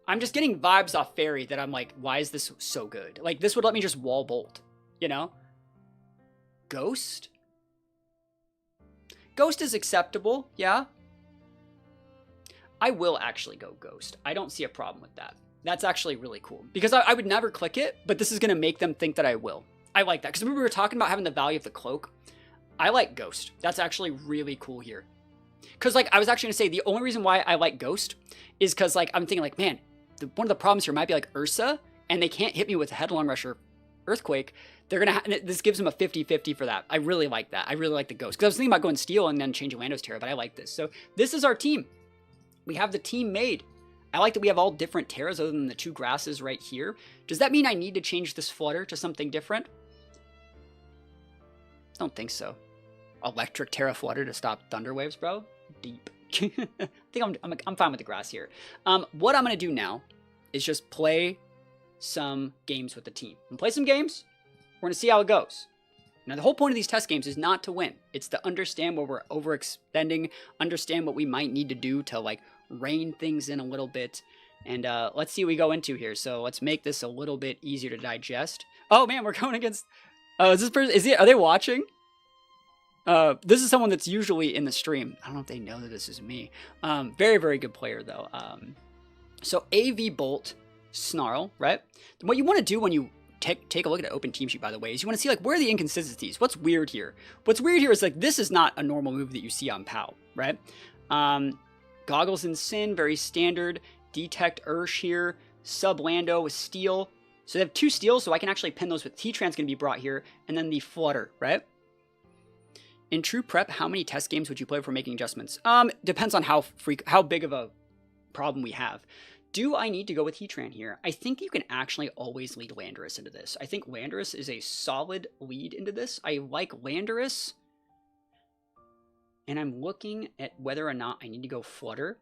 I'm just getting vibes off Fairy that I'm like, why is this so good? Like, this would let me just wall Bolt, you know? Ghost? Ghost is acceptable, yeah. I will actually go Ghost. I don't see a problem with that. That's actually really cool. Because I would never click it, but this is going to make them think that I will. I like that. Because remember we were talking about having the value of the cloak? I like Ghost. That's actually really cool here. Because, like, I was actually going to say, the only reason why I like Ghost is because, like, I'm thinking, like, man, one of the problems here might be, like, Ursa, and they can't hit me with a Headlong Rush or Earthquake. They're going to this gives them a 50-50 for that. I really like that. I really like the Ghost. Because I was thinking about going Steel and then changing Lando's Terra, but I like this. So this is our team. We have the team made. I like that we have all different Terras other than the 2 grasses right here. Does that mean I need to change this Flutter to something different? I don't think so. Electric Terra Flutter to stop Thunder Waves, bro? Deep. I think I'm fine with the grass here. What I'm going to do now is just play some games with the team. And play some games. We're going to see how it goes. Now, the whole point of these test games is not to win. It's to understand where we're overextending, understand what we might need to do to, like, rein things in a little bit. And let's see what we go into here. So let's make this a little bit easier to digest. Oh, man, we're going against... is this person... Are they watching? This is someone that's usually in the stream. I don't know if they know that this is me. Very, very good player, though. So AV Bolt, Snarl, right? What you want to do when you take a look at an open team sheet, by the way, is you want to see, like, where are the inconsistencies? What's weird here? What's weird here is, like, this is not a normal move that you see on POW, right? Goggles and Sin, very standard. Detect Ursh here. Sub Lando with Steel. So they have 2 Steels, so I can actually pin those with T-Tran's going to be brought here. And then the Flutter, right? In true prep, how many test games would you play before making adjustments? Depends on how big of a problem we have. Do I need to go with Heatran here? I think you can actually always lead Landorus into this. I think Landorus is a solid lead into this. I like Landorus. And I'm looking at whether or not I need to go Flutter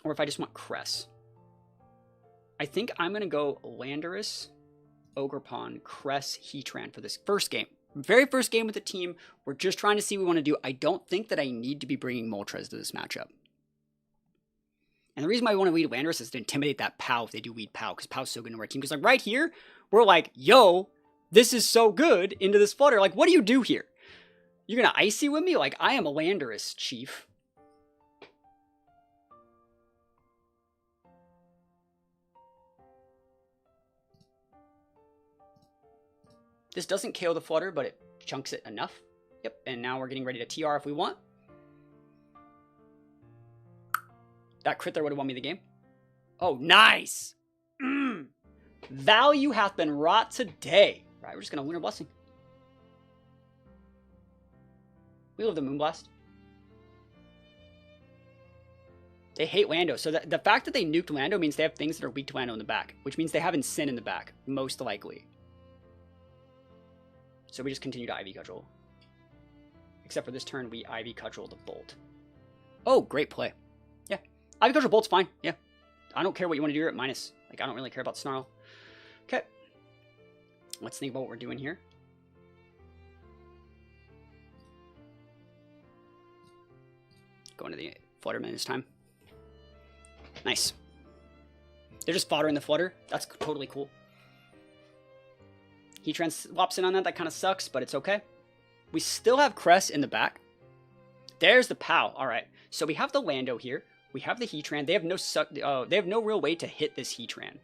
or if I just want Cress. I think I'm going to go Landorus, Ogerpon, Cress, Heatran for this first game. Very first game with the team. We're just trying to see what we want to do. I don't think that I need to be bringing Moltres to this matchup. And the reason why we want to weed Landorus is to intimidate that POW if they do weed POW, because POW's so good in our team. Because, like, right here, we're like, yo, this is so good into this Flutter. Like, what do you do here? You're going to Icy with me? Like, I am a Landorus, chief. This doesn't KO the Flutter, but it chunks it enough. Yep, and now we're getting ready to TR if we want. That crit there would have won me the game. Oh, nice! Value hath been wrought today. Right, we're just going to Lunar Blessing. We love the Moonblast. They hate Lando. So the fact that they nuked Lando means they have things that are weak to Lando in the back, which means they have Sin in the back, most likely. So we just continue to Ivy Cudgel. Except for this turn, we Ivy Cudgel the Bolt. Oh, great play. Yeah. Ivy Cudgel Bolt's fine. Yeah. I don't care what you want to do at minus. Like, I don't really care about Snarl. Okay. Let's think about what we're doing here. Going to the Flutterman this time. Nice. They're just foddering the Flutter. That's totally cool. Heatran swaps in on that. That kind of sucks, but it's okay. We still have Cress in the back. There's the POW. All right. So we have the Lando here. We have the Heatran. They have no real way to hit this Heatran.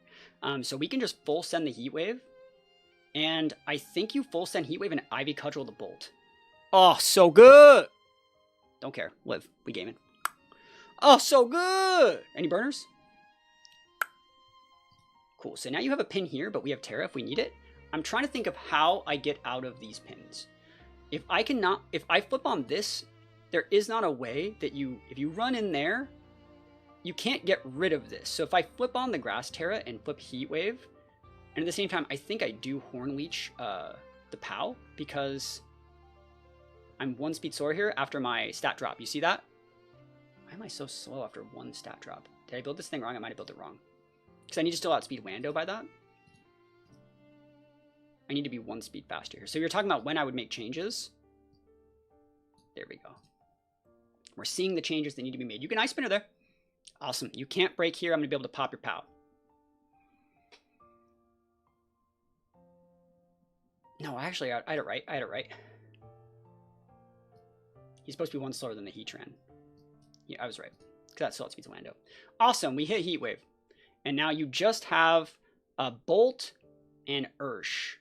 So we can just full send the Heat Wave. And I think you full send Heat Wave and Ivy Cudgel the Bolt. Oh, so good. Don't care. Live. We gaming. Oh, so good. Any burners? Cool. So now you have a pin here, but we have Terra if we need it. I'm trying to think of how I get out of these pins. If I flip on this, there is not a way that if you run in there, you can't get rid of this. So if I flip on the Grass Terra and flip Heat Wave, and at the same time, I think I do Horn Leech the POW because I'm 1-speed Sora here after my stat drop. You see that? Why am I so slow after 1 stat drop? Did I build this thing wrong? I might have built it wrong. Because I need to still outspeed Lando by that. I need to be 1 speed faster here. So you're talking about when I would make changes. There we go. We're seeing the changes that need to be made. You can Ice Spinner there. Awesome. You can't break here. I'm going to be able to pop your POW. No, actually, I had it right. I had it right. He's supposed to be 1 slower than the Heatran. Yeah, I was right. Because that still outspeeds Lando. Awesome. We hit Heat Wave. And now you just have a Bolt and Ursh.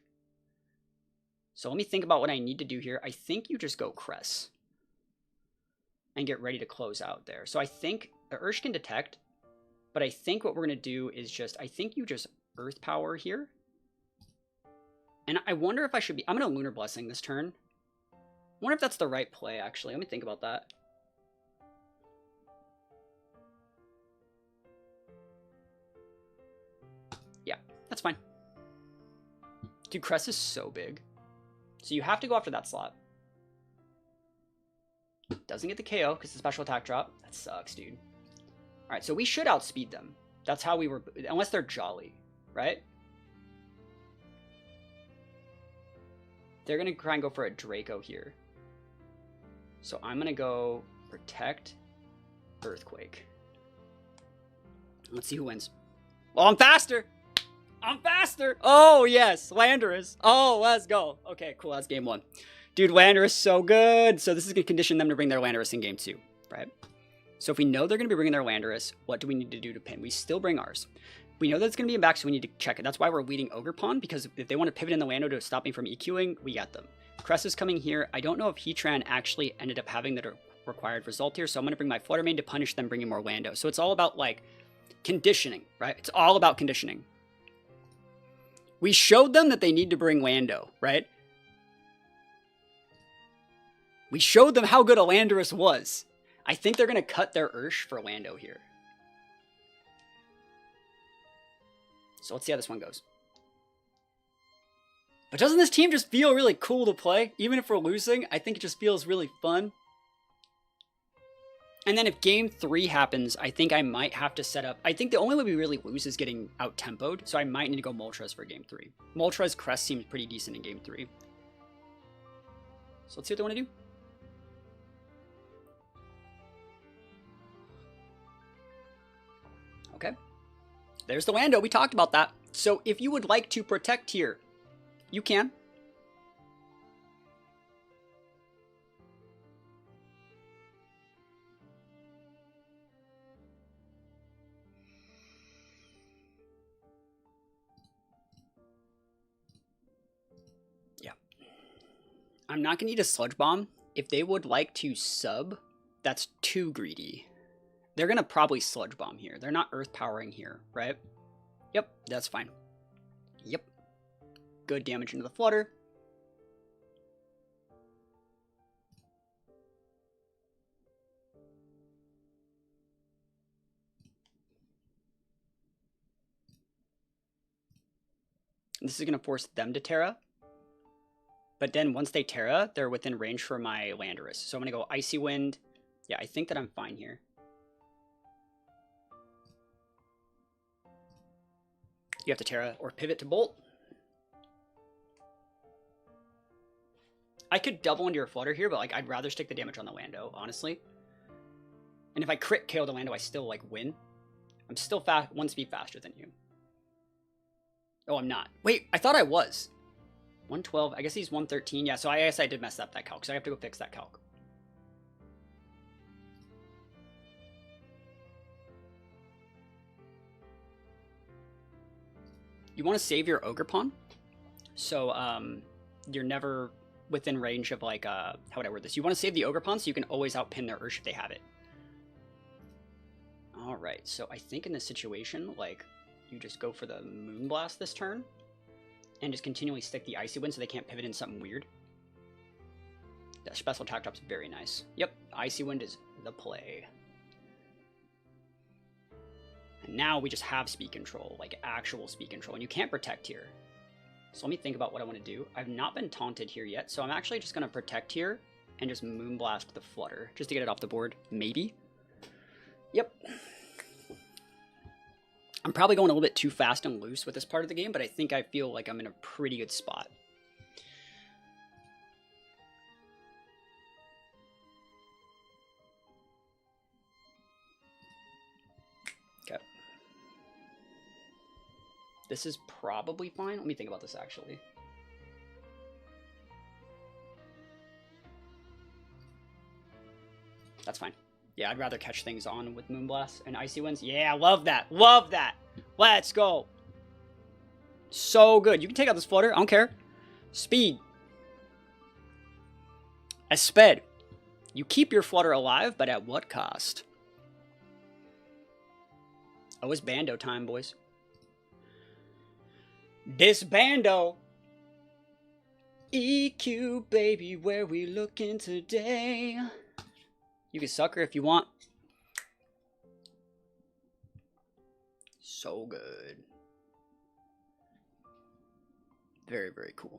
So let me think about what I need to do here. I think you just go Cress. And get ready to close out there. So I think the Ursh can detect. But I think what we're going to do is just, I think you just Earth Power here. And I wonder if I should be, I'm going to Lunar Blessing this turn. I wonder if that's the right play, actually. Let me think about that. Yeah, that's fine. Dude, Cress is so big. So you have to go after that slot. Doesn't get the KO because it's a special attack drop. That sucks, dude. Alright, so we should outspeed them. That's how we were... Unless they're Jolly, right? They're going to try and go for a Draco here. So I'm going to go Protect, Earthquake. Let's see who wins. Oh, I'm faster! I'm faster! Oh, yes, Landorus. Oh, let's go. Okay, cool, that's game 1. Dude, Landorus is so good. So this is going to condition them to bring their Landorus in game 2, right? So if we know they're going to be bringing their Landorus, what do we need to do to pin? We still bring ours. We know that it's going to be in back, so we need to check it. That's why we're leading Ogre Pawn, because if they want to pivot in the Lando to stop me from EQing, we got them. Cress is coming here. I don't know if Heatran actually ended up having the required result here, so I'm going to bring my Flutter Mane to punish them bringing more Lando. So it's all about, like, conditioning, right? It's all about conditioning. We showed them that they need to bring Lando, right? We showed them how good a Landorus was. I think they're going to cut their Ursh for Lando here. So let's see how this one goes. But doesn't this team just feel really cool to play? Even if we're losing, I think it just feels really fun. And then if game 3 happens, I think I might have to set up... I think the only way we really lose is getting out-tempoed, so I might need to go Moltres for game 3. Moltres Crest seems pretty decent in game 3. So let's see what they want to do. Okay. There's the Lando. We talked about that. So if you would like to protect here, you can. Yeah. I'm not going to need a Sludge Bomb. If they would like to sub, that's too greedy. They're going to probably Sludge Bomb here. They're not Earth Powering here, right? Yep, that's fine. Yep. Good damage into the Flutter. This is going to force them to Terra. But then once they Terra, they're within range for my Landorus. So I'm going to go Icy Wind. Yeah, I think that I'm fine here. You have to Terra or pivot to Bolt. I could double into your Flutter here, but like I'd rather stick the damage on the Lando, honestly. And if I crit KO the Lando, I still like win. I'm still 1 speed faster than you. Oh, I'm not. Wait, I thought I was. 112. I guess he's 113. Yeah, so I guess I did mess up that calc, so I have to go fix that calc. You want to save your ogre pawn, so you're never within range of like how would I word this? You want to save the ogre pawn so you can always outpin their Ursh if they have it. All right, so I think in this situation, like, you just go for the Moonblast this turn, and just continually stick the Icy Wind so they can't pivot in something weird. That special attack drop's very nice. Yep, Icy Wind is the play. And now we just have speed control, like actual speed control, and you can't protect here. So let me think about what I want to do. I've not been taunted here yet, so I'm actually just going to protect here and just Moonblast the Flutter, just to get it off the board, maybe. Yep. I'm probably going a little bit too fast and loose with this part of the game, but I think I feel like I'm in a pretty good spot. Okay. This is probably fine. Let me think about this, actually. That's fine. Yeah, I'd rather catch things on with Moonblast and Icy Winds. Yeah, love that. Love that. Let's go. So good. You can take out this Flutter. I don't care. Speed. As sped. You keep your Flutter alive, but at what cost? Oh, it's Bando time, boys. This Bando. EQ, baby, where we looking today? You can sucker if you want. So good. Very, very cool.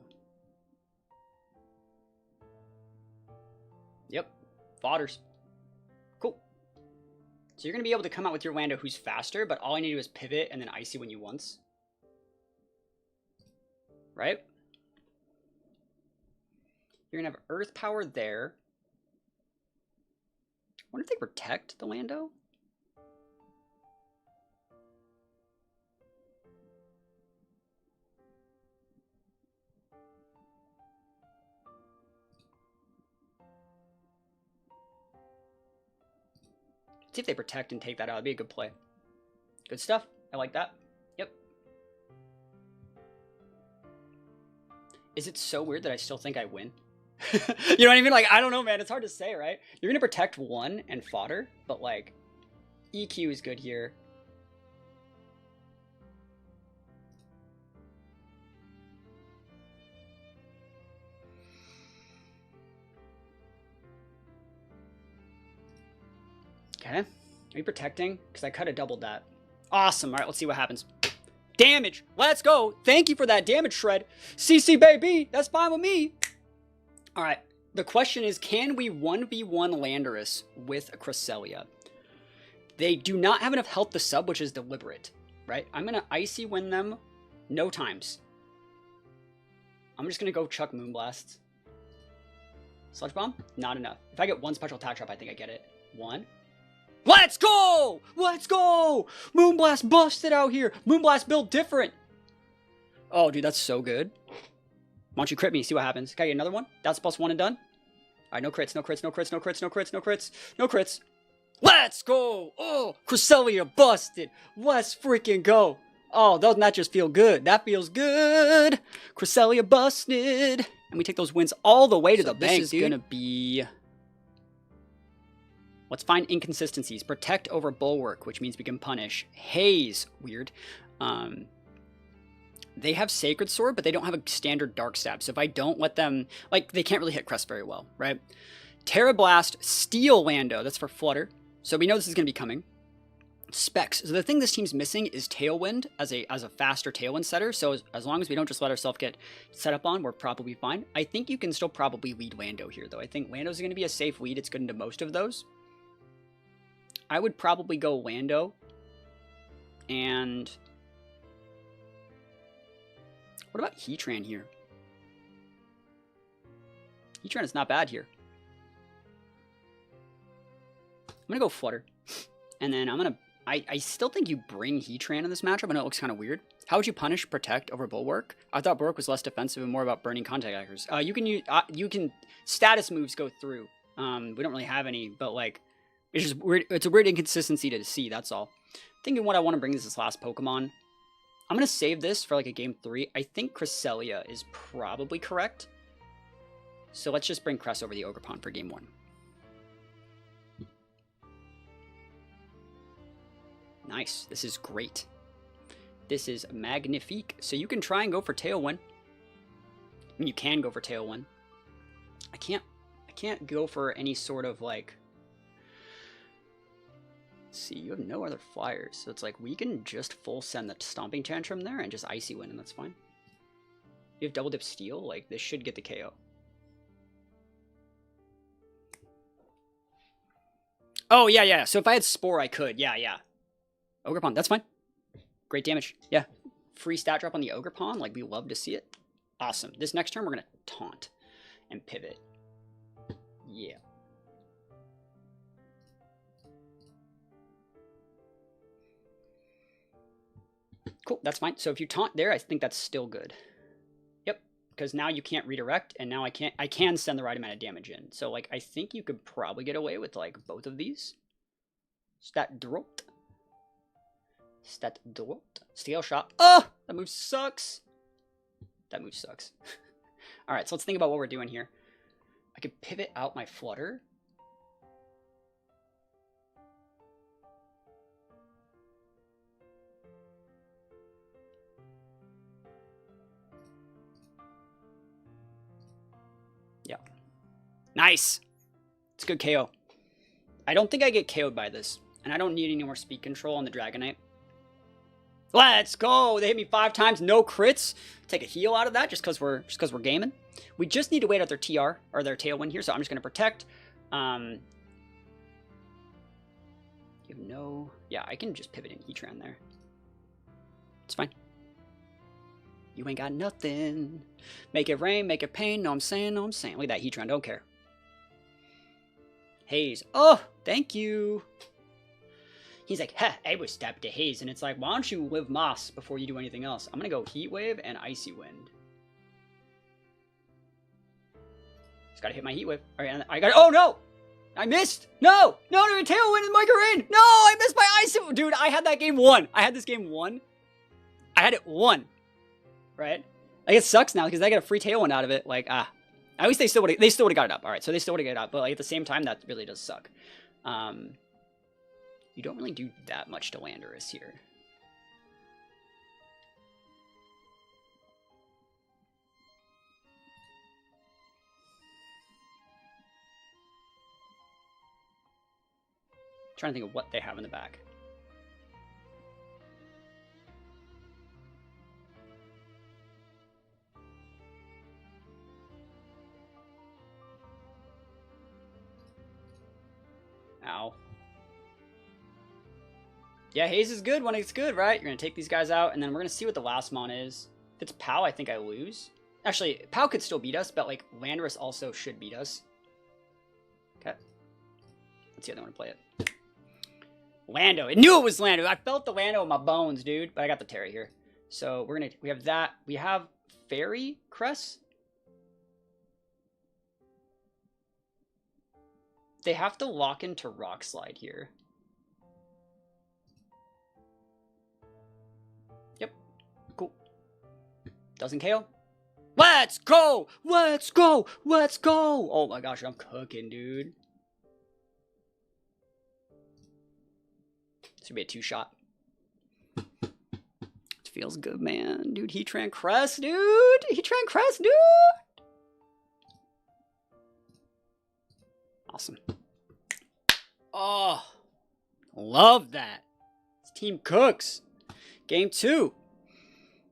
Yep. Fodders. Cool. So you're going to be able to come out with your Lando who's faster, but all I need to do is pivot and then Icy when you once. Right? You're going to have Earth Power there. I wonder if they protect the Lando? Let's see if they protect and take that out. That'd be a good play. Good stuff. I like that. Yep. Is it so weird that I still think I win? You know what I mean? Like, I don't know, man. It's hard to say, right? You're going to protect one and fodder, but, like, EQ is good here. Okay. Are you protecting? Because I could have doubled that. Awesome. All right, let's see what happens. Damage. Let's go. Thank you for that damage shred. CC, baby. That's fine with me. All right, the question is, can we 1v1 Landorus with a Cresselia? They do not have enough health to sub, which is deliberate, right? I'm going to Icy Wind them, no times. I'm just going to go chuck Moonblast. Sludge Bomb? Not enough. If I get one special attack drop, I think I get it. One. Let's go! Let's go! Moonblast busted out here. Moonblast built different. Oh, dude, that's so good. Why don't you crit me, see what happens. Can I get another one? That's +1 and done. All right, no crits, no crits, no crits, no crits, no crits, no crits, no crits. Let's go! Oh, Cresselia busted. Let's freaking go. Oh, doesn't that just feel good? That feels good. Cresselia busted. And we take those wins all the way to the bank, dude. This is gonna be... Let's find inconsistencies. Protect over Bulwark, which means we can punish. Haze, weird. They have Sacred Sword, but they don't have a standard Dark Stab. So if I don't let them... Like, they can't really hit Crest very well, right? Terra Blast, Steel Lando. That's for Flutter. So we know this is going to be coming. Specs. So the thing this team's missing is Tailwind as a faster Tailwind setter. So as long as we don't just let ourselves get set up on, we're probably fine. I think you can still probably lead Lando here, though. I think Lando's going to be a safe lead. It's good into most of those. I would probably go Lando. And... What about Heatran here? Heatran is not bad here. I'm going to go Flutter. And then I'm going to... I still think you bring Heatran in this matchup. I know it looks kind of weird. How would you punish Protect over Bulwark? I thought Bulwark was less defensive and more about burning contact hackers. You can status moves go through. We don't really have any, but like, it's just weird. It's a weird inconsistency to see. That's all. Thinking what I want to bring is this last Pokemon. I'm gonna save this for like a game 3. I think Cresselia is probably correct. So let's just bring Cress over the Ogerpon for game 1. Nice. This is great. This is magnifique. So you can try and go for Tailwind. I mean, you can go for Tailwind. I can't go for any sort of like... Let's see, you have no other flyers. So it's like we can just full send the Stomping Tantrum there and just Icy Wind, and that's fine. You have Double Dip Steel. Like, this should get the KO. Oh, yeah. So if I had Spore, I could. Yeah. Ogerpon, that's fine. Great damage. Yeah. Free stat drop on the Ogerpon. Like, we love to see it. Awesome. This next turn, we're going to Taunt and Pivot. Yeah. Cool, that's fine. So if you Taunt there, I think that's still good. Yep, because now you can't redirect, and now I can send the right amount of damage in. So, like, I think you could probably get away with, like, both of these. Stat Drot. Steel Shot. Oh! That move sucks. All right, so let's think about what we're doing here. I could pivot out my Flutter. Yeah. Nice. It's a good KO. I don't think I get KO'd by this. And I don't need any more speed control on the Dragonite. Let's go! They hit me 5 times, no crits. Take a heal out of that just because we're gaming. We just need to wait out their TR or their Tailwind here, so I'm just gonna protect. You know, yeah, I can just pivot in Heatran there. It's fine. You ain't got nothing. Make it rain, make it pain. No, I'm saying. Look at that Heatran, don't care. Haze. Oh, thank you. He's like, heh, I was stabbed to Haze. And it's like, why don't you live Moss before you do anything else? I'm going to go Heat Wave and Icy Wind. Just got to hit my Heat Wave. All right, I got it. Oh, no. I missed. No, Tailwind and Micro Rain. No, I missed my Icy Wind. Dude, I had that game won. I had this game won. I had it won. Right? Like, it sucks now because I got a free Tailwind out of it. Like, at least they still would have got it up. All right, so they still would have got it up. But like, at the same time, that really does suck. You don't really do that much to Landorus here. Trying to think of what they have in the back. Ow. Yeah, Haze is good when it's good, right? You're going to take these guys out, and then we're going to see what the last mon is. If it's Pow, I think I lose. Actually, Pow could still beat us, but, like, Landorus also should beat us. Okay. Let's see how they want to play it. Lando. I knew it was Lando. I felt the Lando in my bones, dude. But I got the Terry here. So we have that. We have Fairy Cress. They have to lock into Rock Slide here. Yep. Cool. Doesn't KO. Let's go! Let's go! Let's go! Oh my gosh, I'm cooking, dude. This would be a 2-shot. It feels good, man. Dude, Heatran Crest, dude! Heatran Crest, dude! Awesome. Oh, love that. This team cooks. Game 2.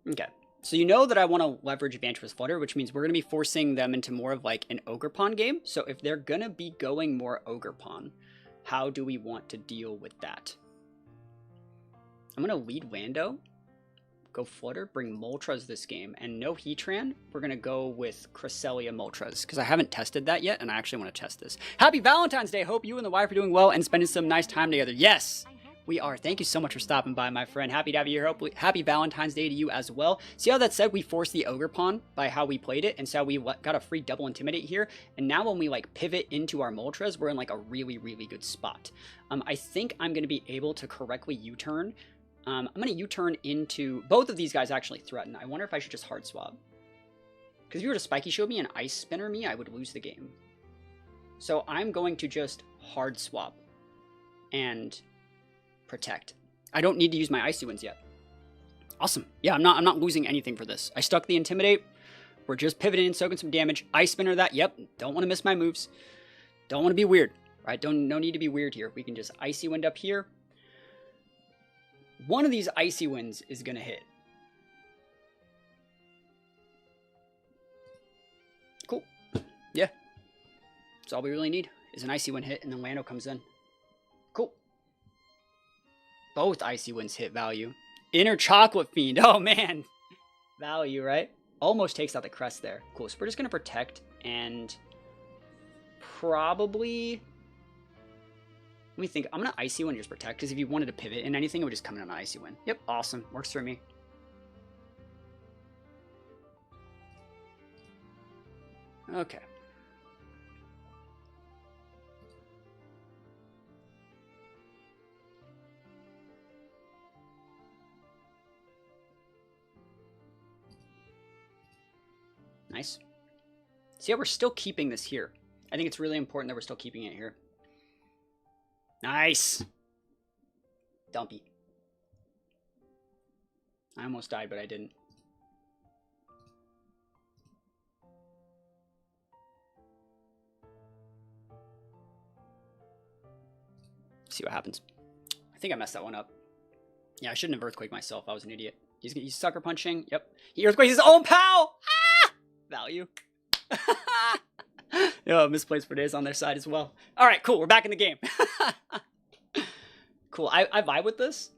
Okay. So you know that I want to leverage advantage with Flutter, which means we're going to be forcing them into more of like an Ogerpon game. So if they're going to be going more Ogerpon, how do we want to deal with that? I'm going to lead Lando, go Flutter, bring Moltres this game, and no Heatran. We're going to go with Cresselia Moltres, because I haven't tested that yet, and I actually want to test this. Happy Valentine's Day! Hope you and the wife are doing well and spending some nice time together. Yes! We are. Thank you so much for stopping by, my friend. Happy to have you here. Hopefully, happy Valentine's Day to you as well. See how that said we forced the Ogre Pawn by how we played it, and so we got a free double Intimidate here. And now when we like pivot into our Moltres, we're in like a really, really good spot. I think I'm going to be able to correctly U-turn. I'm going to U-turn into... Both of these guys actually threaten. I wonder if I should just hard swap. Because if you were to Spiky Shield me and Ice Spinner me, I would lose the game. So I'm going to just hard swap and protect. I don't need to use my Icy Winds yet. Awesome. Yeah, I'm not losing anything for this. I stuck the Intimidate. We're just pivoting and soaking some damage. Ice Spinner that. Yep. Don't want to miss my moves. Don't want to be weird. Right? No need to be weird here. We can just Icy Wind up here. One of these Icy Winds is going to hit. Cool. Yeah. That's all we really need is an Icy Wind hit, and then Lando comes in. Cool. Both Icy Winds hit value. Inner Chocolate Fiend. Oh, man. Value, right? Almost takes out the crest there. Cool. So we're just going to protect and probably... Let me think. I'm going to Icy Wind just protect, because if you wanted to pivot in anything, it would just come in on an Icy Wind. Yep. Awesome. Works for me. Okay. Nice. See how we're still keeping this here. I think it's really important that we're still keeping it here. Nice. Dumpy. I almost died, but I didn't. See what happens. I think I messed that one up. Yeah, I shouldn't have Earthquake myself. I was an idiot. He's sucker punching. Yep. He Earthquakes his own pal! Ah! Value. Oh, misplaced for days on their side as well. All right, cool. We're back in the game. Cool. I vibe with this.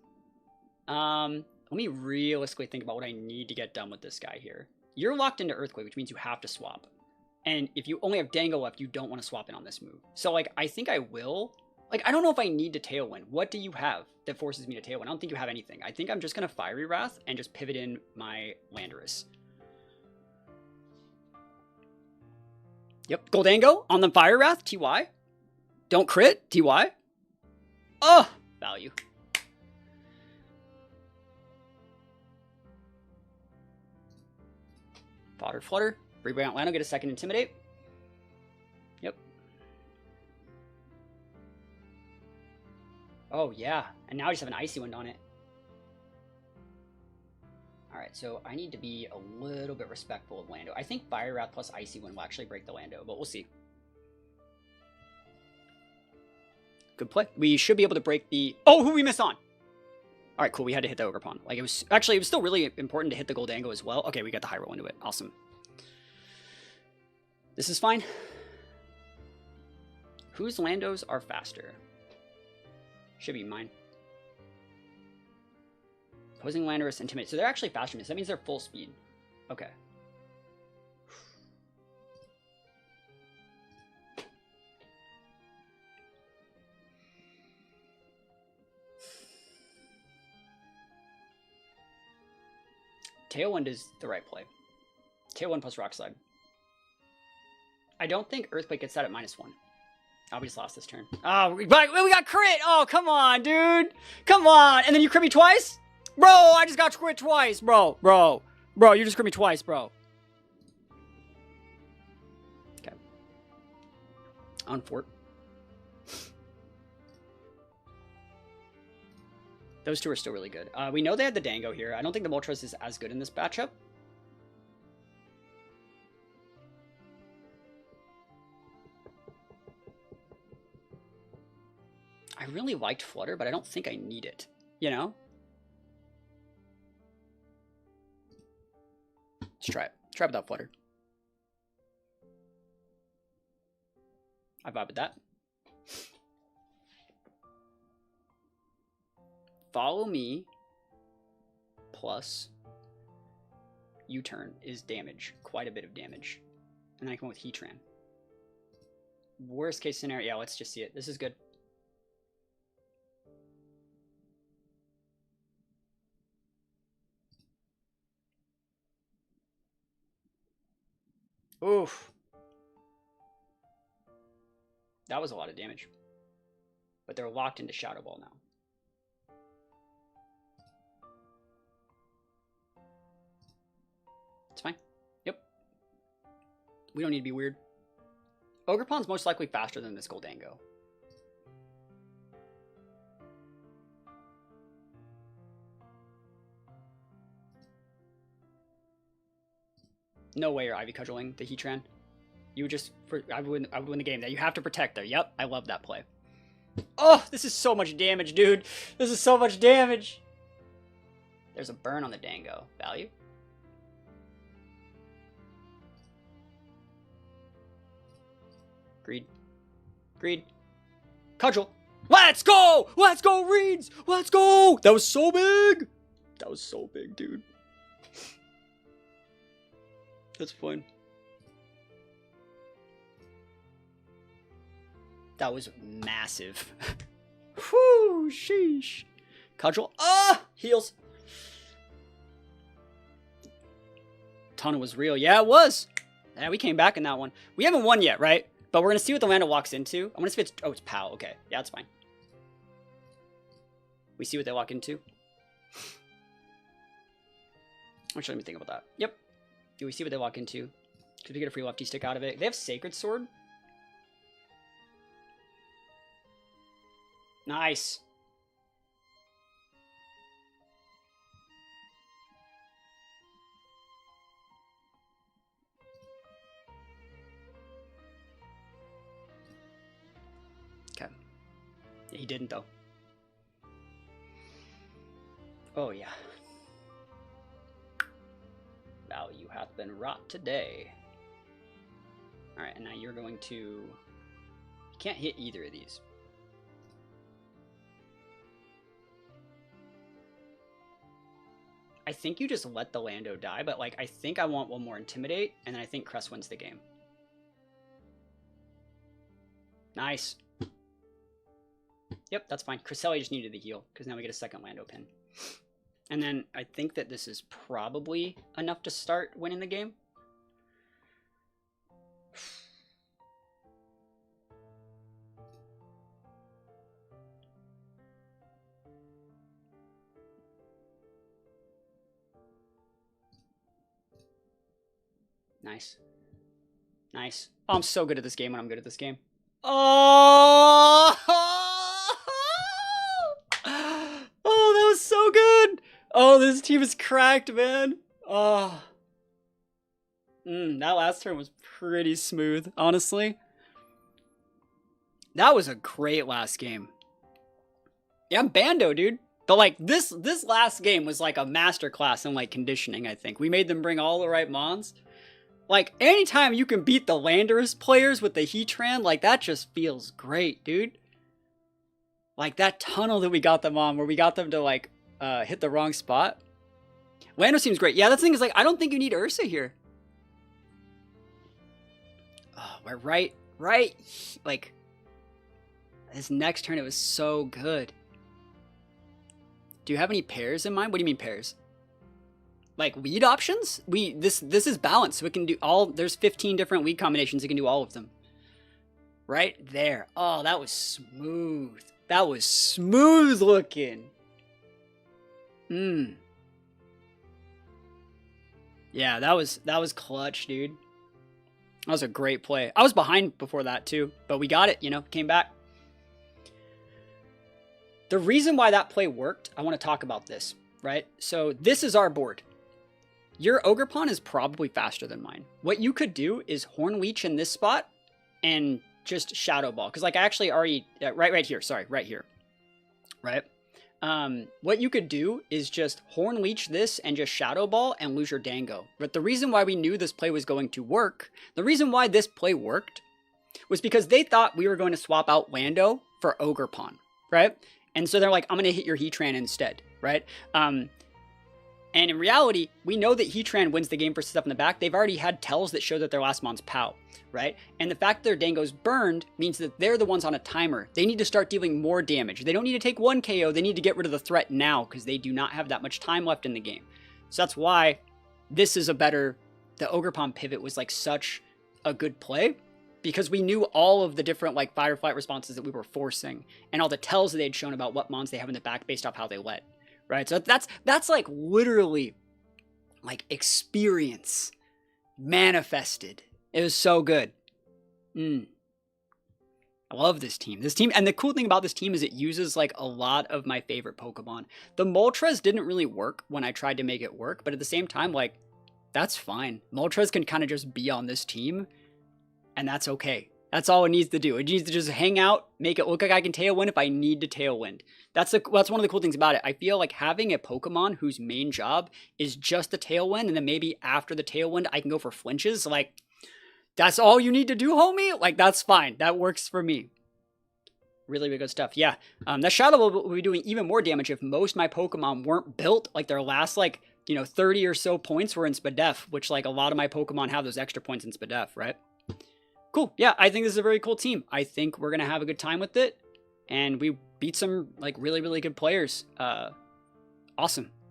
Let me realistically think about what I need to get done with this guy here. You're locked into Earthquake, which means you have to swap. And if you only have Dango left, you don't want to swap in on this move. So, like, I think I will. Like, I don't know if I need to Tailwind. What do you have that forces me to Tailwind? I don't think you have anything. I think I'm just going to Fiery Wrath and just pivot in my Landorus. Yep, Goldango on the Fire Wrath, TY. Don't crit, TY. Oh, value. Fodder Flutter. Rebrand Atlanta, get a second Intimidate. Yep. Oh, yeah. And now I just have an Icy Wind on it. Alright, so I need to be a little bit respectful of Lando. I think Fire Wrath plus Icy Wind will actually break the Lando, but we'll see. Good play. We should be able to break the... Oh, who we missed on? Alright, cool. We had to hit the Ogre Pawn. Like, it was... Actually, it was still really important to hit the Goldango as well. Okay, we got the high roll into it. Awesome. This is fine. Whose Landos are faster? Should be mine. Opposing Landorus, Intimidate. So they're actually faster than me. So that means they're full speed. Okay. Tailwind is the right play. Tailwind plus Rock Slide. I don't think Earthquake gets that at -1. Oh, we just lost this turn. Oh, we got crit! Oh, come on, dude! Come on! And then you crit me twice? Bro, I just got crit twice, bro. Bro, you just crit me twice, bro. Okay. On fort. Those two are still really good. We know they had the Dango here. I don't think the Moltres is as good in this matchup. I really liked Flutter, but I don't think I need it. You know? Let's try it. Try without Flutter. I vibe with that. Follow me plus U-turn is damage. Quite a bit of damage. And then I come with Heatran. Worst case scenario. Yeah, let's just see it. This is good. Oof. That was a lot of damage. But they're locked into Shadow Ball now. It's fine. Yep. We don't need to be weird. Ogerpon's most likely faster than this Goldango. No way you're Ivy Cudgeling the Heatran. You would just, I would win the game there. You have to protect there. Yep, I love that play. Oh, this is so much damage, dude. This is so much damage. There's a burn on the Dango. Value. Greed. Greed. Cudgel. Let's go! Let's go, Reeds! Let's go! That was so big! That was so big, dude. That's fine. That was massive. Whew, sheesh. Cudgel. Ah! Heals. Tunnel was real. Yeah, it was. Yeah, we came back in that one. We haven't won yet, right? But we're going to see what the Lando walks into. I want to see if it's... Oh, it's POW. Okay. Yeah, that's fine. We see what they walk into. Actually, let me think about that. Yep. Do we see what they walk into? Because we get a free lefty stick out of it. They have Sacred Sword. Nice. Okay. Yeah, he didn't, though. Oh, yeah. Value hath been wrought today. Alright, and now you're going to... You can't hit either of these. I think you just let the Lando die, but like I think I want one more Intimidate, and then I think Crest wins the game. Nice. Yep, that's fine. Cresselia just needed the heal, because now we get a second Lando pin. And then I think that this is probably enough to start winning the game. Nice. Nice. Oh, I'm so good at this game when I'm good at this game. Oh! Oh, that was so good! Oh, this team is cracked, man. Oh. That last turn was pretty smooth, honestly. That was a great last game. Yeah, I'm Bando, dude. But like this last game was like a masterclass in like conditioning, I think. We made them bring all the right mons. Like, anytime you can beat the Landorus players with the Heatran, like, that just feels great, dude. Like, that tunnel that we got them on, where we got them to, like, hit the wrong spot. Lando seems great. Yeah, that's the thing is, like, I don't think you need Ursa here. Oh, we're right, like, this next turn, it was so good. Do you have any pairs in mind? What do you mean pairs? Like lead options? This is balanced, so it can do all. There's 15 different lead combinations. It can do all of them. Right there. Oh, that was smooth. That was smooth looking. Yeah, that was clutch, dude. That was a great play. I was behind before that too, but we got it. You know, came back. The reason why that play worked, I want to talk about this. Right. So this is our board. Your Ogerpon is probably faster than mine. What you could do is Horn Leech in this spot and just Shadow Ball. Because like I actually already, right here, sorry, right here. Right? What you could do is just Horn Leech this and just Shadow Ball and lose your Dango. But the reason why we knew this play was going to work, the reason why this play worked was because they thought we were going to swap out Lando for Ogerpon. Right? And so they're like, I'm going to hit your Heatran instead. Right? And in reality, we know that Heatran wins the game for stuff in the back. They've already had tells that show that their last mon's POW, right? And the fact that their Dango's burned means that they're the ones on a timer. They need to start dealing more damage. They don't need to take one KO. They need to get rid of the threat now because they do not have that much time left in the game. So that's why this is a better... The Ogerpon pivot was like such a good play because we knew all of the different like fight or flight responses that we were forcing and all the tells that they'd shown about what mons they have in the back based off how they let, right? So that's like literally like experience manifested. It was so good. I love this team. And the cool thing about this team is it uses like a lot of my favorite Pokemon. The Moltres didn't really work when I tried to make it work, but at the same time, like, that's fine. Moltres can kind of just be on this team, and that's okay. That's all it needs to do. It needs to just hang out, make it look like I can Tailwind if I need to Tailwind. That's one of the cool things about it. I feel like having a Pokemon whose main job is just the Tailwind, and then maybe after the Tailwind, I can go for flinches, like, that's all you need to do, homie? Like, that's fine. That works for me. Really, really good stuff. Yeah. That Shadow will be doing even more damage if most of my Pokemon weren't built. Like, their last, like, 30 or so points were in Spadef, which, like, a lot of my Pokemon have those extra points in Spadef, right? Cool. Yeah, I think this is a very cool team. I think we're going to have a good time with it. And we beat some, like, really, really good players. Awesome.